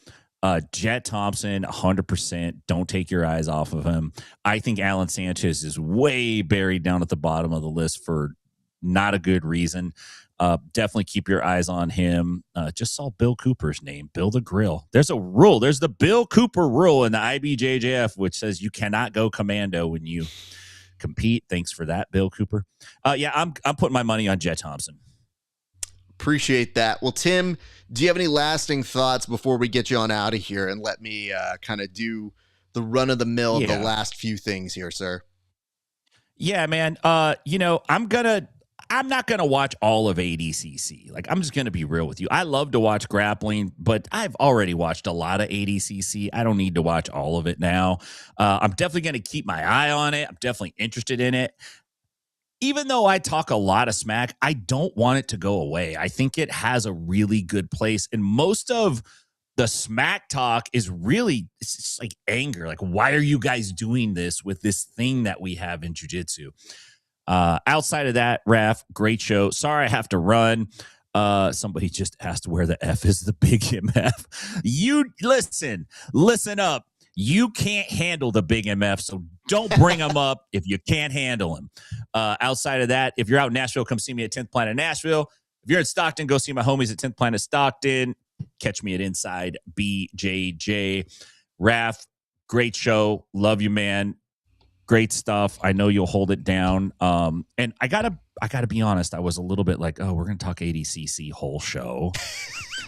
B: Jet Thompson, 100%. Don't take your eyes off of him. I think Alan Sanchez is way buried down at the bottom of the list for not a good reason. Definitely keep your eyes on him. Just saw Bill Cooper's name, Bill the Grill. There's a rule. There's the Bill Cooper rule in the IBJJF, which says you cannot go commando when you compete. Thanks for that, Bill Cooper. Yeah, I'm putting my money on Jet Thompson.
A: Appreciate that. Well, Tim, do you have any lasting thoughts before we get you on out of here and let me kind of do the run of the mill of the last few things here, sir?
B: Yeah, man. I'm not gonna watch all of ADCC. Like, I'm just gonna be real with you. I love to watch grappling, but I've already watched a lot of ADCC. I don't need to watch all of it now. I'm definitely gonna keep my eye on it. I'm definitely interested in it. Even though I talk a lot of smack, I don't want it to go away. I think it has a really good place. And most of the smack talk is really, it's just like anger. Like, why are you guys doing this with this thing that we have in jiu-jitsu? Outside of that, RAF, great show. Sorry I have to run. Somebody just asked where the F is the big MF. You listen up. You can't handle the big MF, so don't bring them up if you can't handle them. Outside of that, if you're out in Nashville, come see me at 10th Planet Nashville. If you're in Stockton, go see my homies at 10th Planet Stockton. Catch me at Inside BJJ. RAF, great show. Love you, man. Great stuff. I know you'll hold it down. And I gotta be honest. I was a little bit like, oh, we're gonna talk ADCC whole show.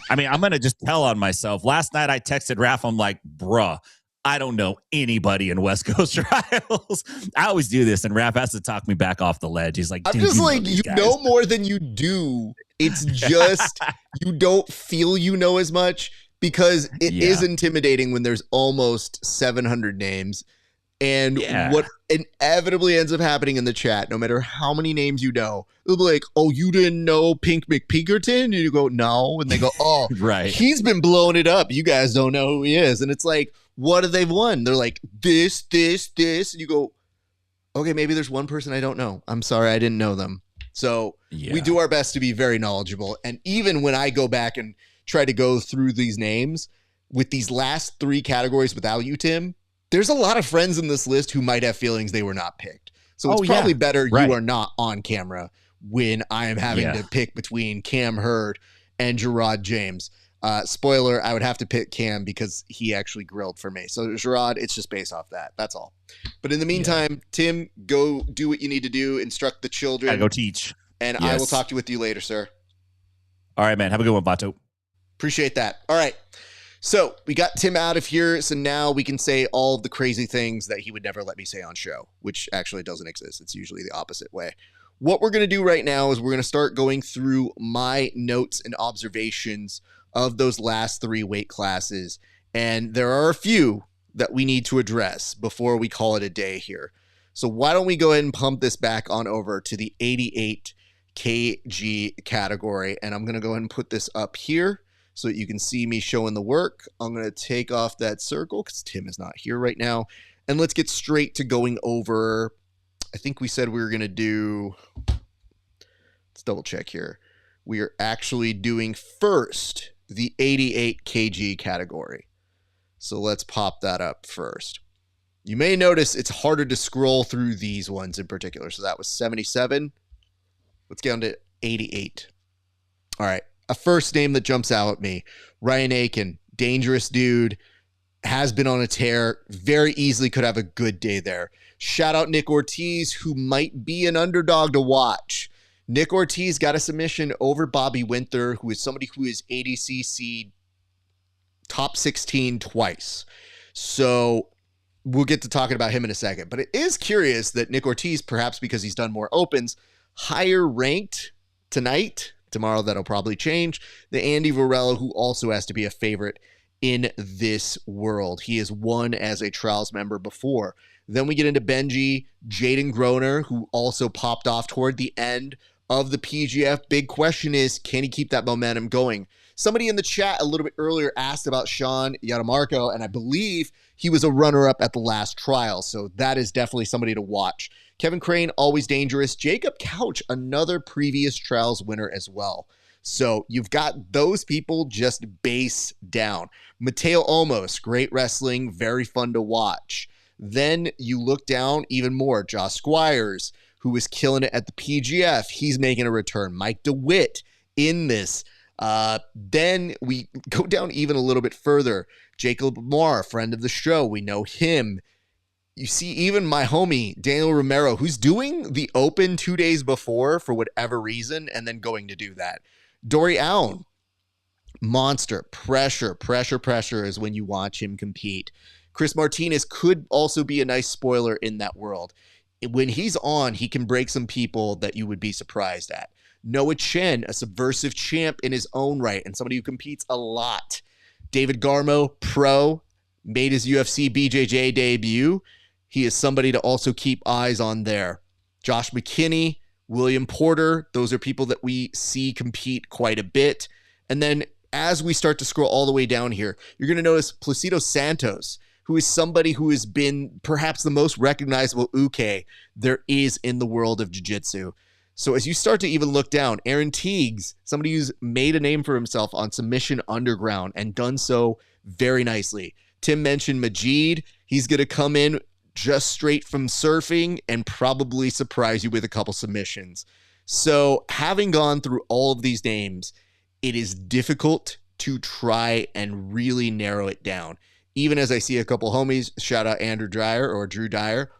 B: I mean, I'm gonna just tell on myself. Last night I texted RAF. I'm like, bruh, I don't know anybody in West Coast Trials. I always do this, and RAF has to talk me back off the ledge. He's like,
A: I'm just like, you know more than you do. It's just you don't feel you know as much because it is intimidating when there's almost 700 names. And what inevitably ends up happening in the chat, no matter how many names you know, it'll be like, oh, you didn't know Pink McPinkerton? And you go, no. And they go, oh,
B: right.
A: He's been blowing it up. You guys don't know who he is. And it's like, what have they won? They're like, this. And you go, okay, maybe there's one person I don't know. I'm sorry, I didn't know them. So we do our best to be very knowledgeable. And even when I go back and try to go through these names with these last 3 categories without you, Tim, there's a lot of friends in this list who might have feelings they were not picked. So it's probably better you are not on camera when I am having to pick between Cam Hurd and Gerard James. Spoiler, I would have to pick Cam because he actually grilled for me. So Gerard, it's just based off that. That's all. But in the meantime, Tim, go do what you need to do. Instruct the children.
B: I go teach.
A: And I will talk with you later, sir.
B: All right, man. Have a good one, Vato.
A: Appreciate that. All right. So we got Tim out of here. So now we can say all of the crazy things that he would never let me say on show, which actually doesn't exist. It's usually the opposite way. What we're going to do right now is we're going to start going through my notes and observations of those last 3 weight classes. And there are a few that we need to address before we call it a day here. So why don't we go ahead and pump this back on over to the 88 kg category. And I'm going to go ahead and put this up here so that you can see me showing the work. I'm going to take off that circle because Tim is not here right now. And let's get straight to going over. I think we said we were going to do, let's double check here. We are actually doing first the 88 kg category. So let's pop that up first. You may notice it's harder to scroll through these ones in particular. So that was 77. Let's get on to 88. All right. A first name that jumps out at me, Ryan Aiken, dangerous dude, has been on a tear, very easily could have a good day there. Shout out Nick Ortiz, who might be an underdog to watch. Nick Ortiz got a submission over Bobby Winter, who is somebody who is ADCC top 16 twice. So we'll get to talking about him in a second. But it is curious that Nick Ortiz, perhaps because he's done more opens, higher ranked tonight. Tomorrow that'll probably change. The Andy Varela, who also has to be a favorite in this world. He has won as a Trials member before. Then we get into Benji, Jaden Groner, who also popped off toward the end of the PGF. Big question is, can he keep that momentum going? Somebody in the chat a little bit earlier asked about Sean Yadamarco, and I believe he was a runner-up at the last trial, so that is definitely somebody to watch. Kevin Crane, always dangerous. Jacob Couch, another previous Trials winner as well. So you've got those people just base down. Mateo Olmos, great wrestling, very fun to watch. Then you look down even more. Josh Squires, who was killing it at the PGF, he's making a return. Mike DeWitt in this. Then we go down even a little bit further. Jacob Lamar, friend of the show, we know him. You see even my homie, Daniel Romero, who's doing the Open 2 days before for whatever reason, and then going to do that. Dory Allen, monster. Pressure is when you watch him compete. Chris Martinez could also be a nice spoiler in that world. When he's on, he can break some people that you would be surprised at. Noah Chen, a subversive champ in his own right and somebody who competes a lot. David Garmo, pro, made his UFC BJJ debut. He is somebody to also keep eyes on there. Josh McKinney, William Porter, those are people that we see compete quite a bit. And then as we start to scroll all the way down here, you're going to notice Placido Santos, who is somebody who has been perhaps the most recognizable uke there is in the world of jiu-jitsu. So as you start to even look down, Aaron Teagues, somebody who's made a name for himself on Submission Underground and done so very nicely. Tim mentioned Majid. He's going to come in just straight from surfing and probably surprise you with a couple submissions. So having gone through all of these names, it is difficult to try and really narrow it down. Even as I see a couple homies, shout out Andrew Dyer or Drew Dyer,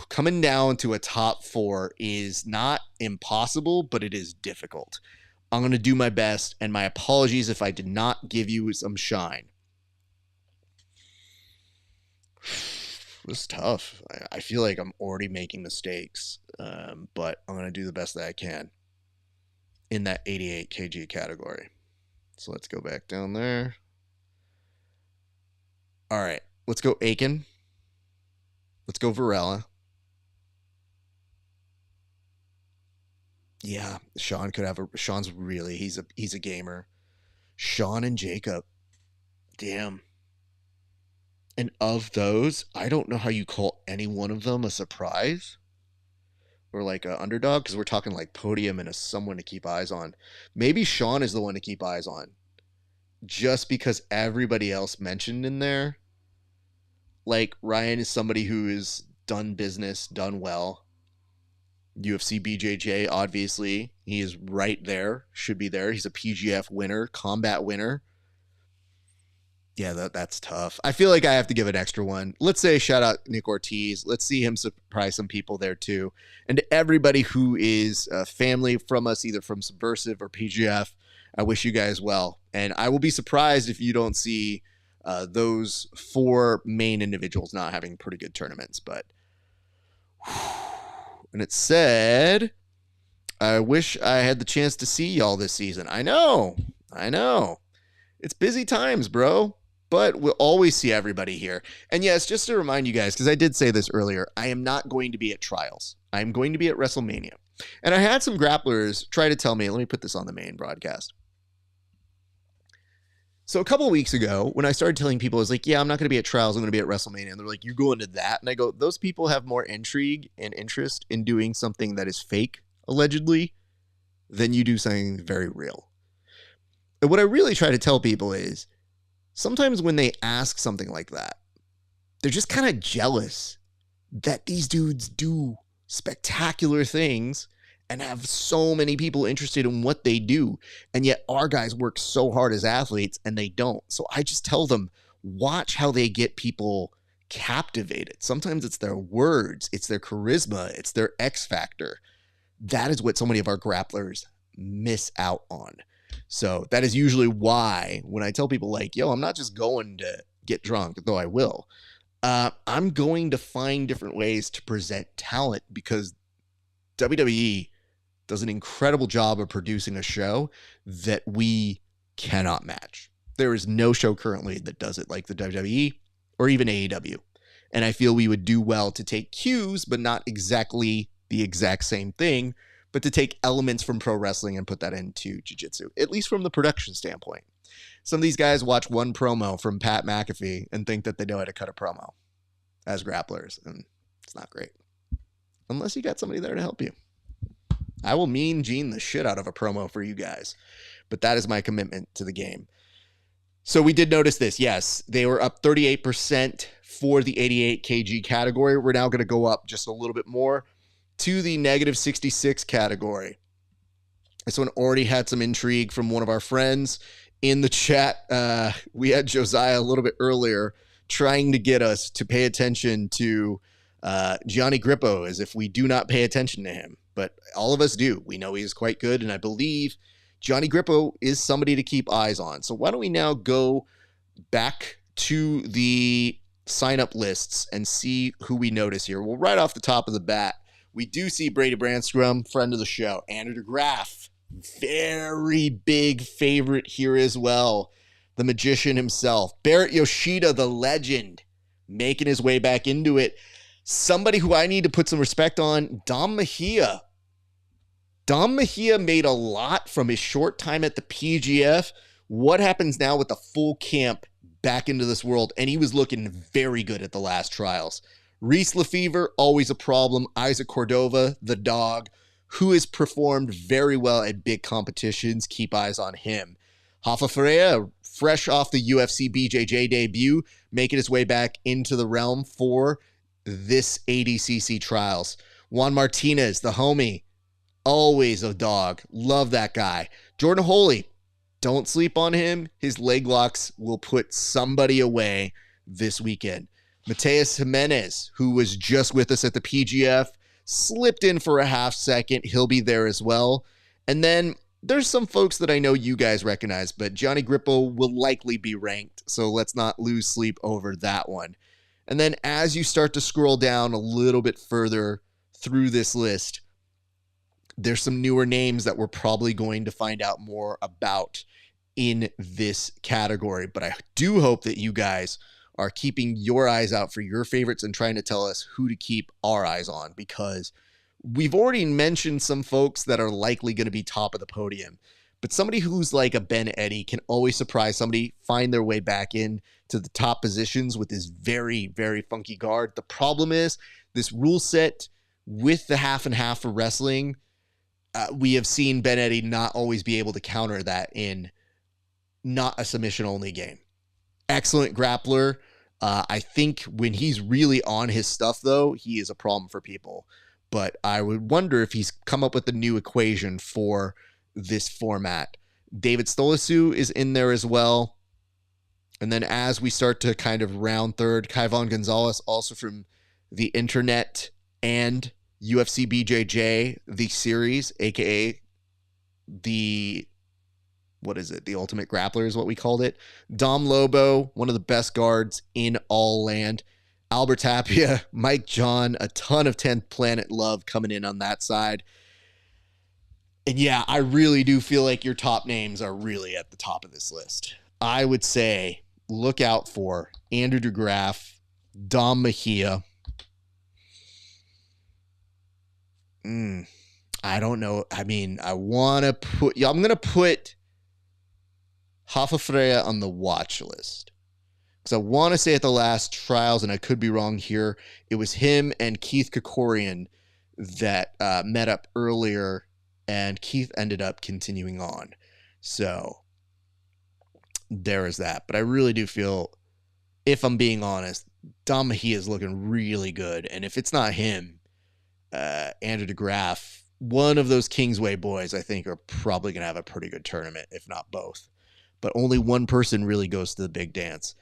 A: coming down to a top 4 is not impossible, but it is difficult. I'm going to do my best, and my apologies if I did not give you some shine. It's tough. I feel like I'm already making mistakes, but I'm going to do the best that I can in that 88 kg category. So let's go back down there. All right, let's go Aiken. Let's go Varela. Yeah, Sean could have Sean's really, he's a gamer. Sean and Jacob. Damn. And of those, I don't know how you call any one of them a surprise or like an underdog, because we're talking like podium and someone to keep eyes on. Maybe Sean is the one to keep eyes on just because everybody else mentioned in there, like Ryan is somebody who has done business, done well. UFC BJJ, obviously, he is right there, should be there. He's a PGF winner, combat winner. Yeah, that's tough. I feel like I have to give an extra one. Let's say shout out Nick Ortiz. Let's see him surprise some people there too. And to everybody who is family from us, either from Subversive or PGF, I wish you guys well. And I will be surprised if you don't see those 4 main individuals not having pretty good tournaments. But, and it said, I wish I had the chance to see y'all this season. I know. It's busy times, bro. But we'll always see everybody here. And yes, just to remind you guys, because I did say this earlier, I am not going to be at Trials. I am going to be at WrestleMania. And I had some grapplers try to tell me, let me put this on the main broadcast. So a couple of weeks ago, when I started telling people, I was like, yeah, I'm not going to be at Trials. I'm going to be at WrestleMania. And they're like, you're going to that? And I go, those people have more intrigue and interest in doing something that is fake, allegedly, than you do something very real. And what I really try to tell people is, sometimes when they ask something like that, they're just kind of jealous that these dudes do spectacular things and have so many people interested in what they do. And yet our guys work so hard as athletes and they don't. So I just tell them, watch how they get people captivated. Sometimes it's their words, it's their charisma, it's their X factor. That is what so many of our grapplers miss out on. So that is usually why when I tell people like, yo, I'm not just going to get drunk, though I will. I'm going to find different ways to present talent because WWE does an incredible job of producing a show that we cannot match. There is no show currently that does it like the WWE or even AEW. And I feel we would do well to take cues, but not exactly the exact same thing, but to take elements from pro wrestling and put that into jiu-jitsu, at least from the production standpoint. Some of these guys watch one promo from Pat McAfee and think that they know how to cut a promo as grapplers, and it's not great. Unless you got somebody there to help you. I will Mean Gene the shit out of a promo for you guys, but that is my commitment to the game. So we did notice this. Yes, they were up 38% for the 88 kg category. We're now going to go up just a little bit more to the negative 66 category. This one already had some intrigue from one of our friends in the chat. We had Josiah a little bit earlier trying to get us to pay attention to Gianni Grippo, as if we do not pay attention to him. But all of us do. We know he is quite good, and I believe Gianni Grippo is somebody to keep eyes on. So why don't we now go back to the sign-up lists and see who we notice here. Well, right off the top of the bat, we do see Brady Brandstrom, friend of the show. Andrew DeGraff, very big favorite here as well. The magician himself. Barrett Yoshida, the legend, making his way back into it. Somebody who I need to put some respect on, Dom Mejia. Dom Mejia made a lot from his short time at the PGF. What happens now with the full camp back into this world? And he was looking very good at the last trials. Reese Lefevre, always a problem. Isaac Cordova, the dog, who has performed very well at big competitions. Keep eyes on him. Rafa Freire, fresh off the UFC BJJ debut, making his way back into the realm for this ADCC trials. Juan Martinez, the homie, always a dog. Love that guy. Jordan Holy, don't sleep on him. His leg locks will put somebody away this weekend. Mateus Jimenez, who was just with us at the PGF, slipped in for a half second. He'll be there as well. And then there's some folks that I know you guys recognize, but Gianni Grippo will likely be ranked, so let's not lose sleep over that one. And then as you start to scroll down a little bit further through this list, there's some newer names that we're probably going to find out more about in this category. But I do hope that you guys are keeping your eyes out for your favorites and trying to tell us who to keep our eyes on, because we've already mentioned some folks that are likely going to be top of the podium. But somebody who's like a Ben Eddy can always surprise somebody, find their way back in to the top positions with his very, very funky guard. The problem is this rule set with the half and half for wrestling. We have seen Ben Eddy not always be able to counter that in not a submission only game. Excellent grappler. I think when he's really on his stuff, though, he is a problem for people. But I would wonder if he's come up with a new equation for this format. David Stolisu is in there as well. And then as we start to kind of round third, Kaivon Gonzalez, also from the internet and UFC BJJ, the series, aka the, what is it? The Ultimate Grappler is what we called it. Dom Lobo, one of the best guards in all land. Albert Tapia, Mike John, a ton of 10th Planet love coming in on that side. And yeah, I really do feel like your top names are really at the top of this list. I would say look out for Andrew DeGraff, Dom Mejia. I don't know. I mean, I'm going to put Rafa Freire on the watch list. Because I want to say at the last trials, and I could be wrong here, it was him and Keith Kokorian that met up earlier, and Keith ended up continuing on. So there is that. But I really do feel, if I'm being honest, Dom Mejia is looking really good. And if it's not him, Andrew DeGraff, one of those Kingsway boys, I think are probably going to have a pretty good tournament, if not both. But only one person really goes to the big dance.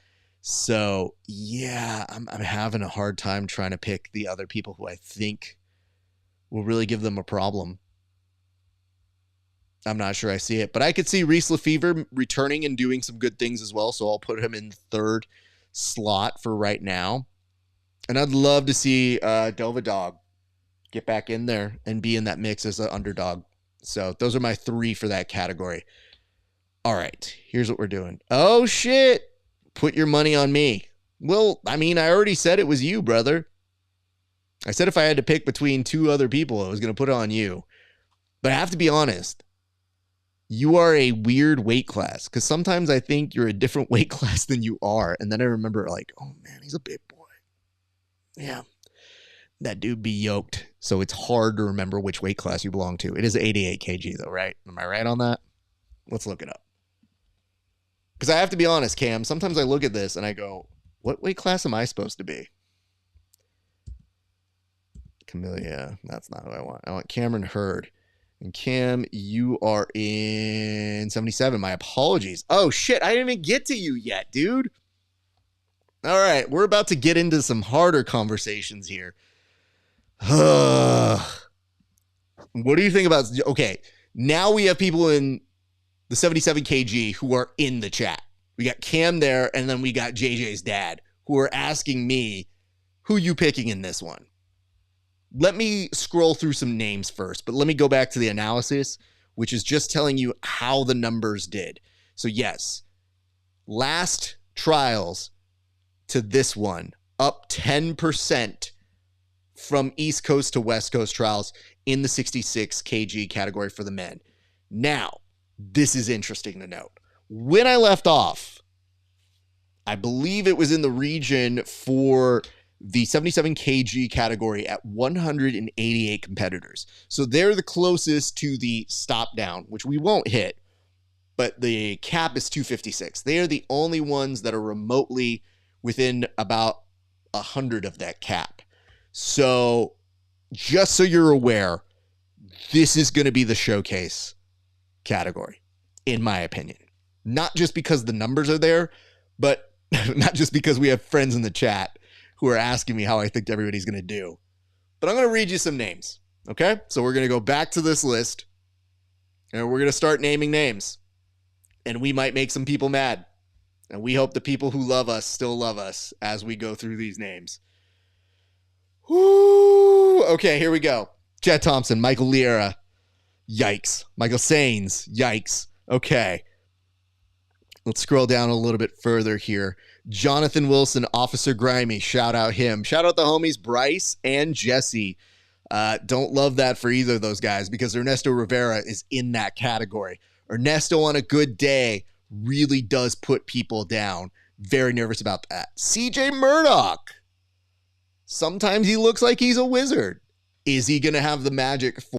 A: So, yeah, I'm having a hard time trying to pick the other people who I think will really give them a problem. I'm not sure I see it. But I could see Reese Lefevre returning and doing some good things as well. So I'll put him in the third slot for right now. And I'd love to see Dovadog get back in there and be in that mix as an underdog. So those are my three for that category. All right, here's what we're doing. Oh, shit. Put your money on me. Well, I mean, I already said it was you, brother. I said if I had to pick between two other people, I was going to put it on you. But I have to be honest. You are a weird weight class, because sometimes I think you're a different weight class than you are. And then I remember like, oh, man, he's a big boy. Yeah. That dude be yoked. So it's hard to remember which weight class you belong to. It is 88 kg, though, right? Am I right on that? Let's look it up. Because I have to be honest, Cam, sometimes I look at this and I go, what weight class am I supposed to be? Camellia, that's not who I want. I want Cameron Hurd. And Cam, you are in 77. My apologies. Oh, shit. I didn't even get to you yet, dude. All right. We're about to get into some harder conversations here. What do you think about... Okay, now we have people in the 77 kg who are in the chat. We got Cam there, and then we got JJ's dad, who are asking me, who you picking in this one? Let me scroll through some names first, but let me go back to the analysis, which is just telling you how the numbers did. So yes, last trials to this one, up 10% from East Coast to West Coast trials in the 66 kg category for the men. Now, this is interesting to note. When I left off, I believe it was in the region for the 77 kg category at 188 competitors. So they're the closest to the stop down, which we won't hit, but the cap is 256. They are the only ones that are remotely within about 100 of that cap. So just so you're aware, this is going to be the showcase category, in my opinion. Not just because the numbers are there, but not just because we have friends in the chat who are asking me how I think everybody's going to do. But I'm going to read you some names, okay? So we're going to go back to this list, and we're going to start naming names. And we might make some people mad. And we hope the people who love us still love us as we go through these names. Woo! Okay, here we go. Chad Thompson, Michael Liera. Yikes. Michael Sains. Yikes. Okay. Let's scroll down a little bit further here. Jonathan Wilson, Officer Grimy. Shout out him. Shout out the homies Bryce and Jesse. Don't love that for either of those guys because Ernesto Rivera is in that category. Ernesto on a good day really does put people down. Very nervous about that. CJ Murdoch. Sometimes he looks like he's a wizard. Is he going to have the magic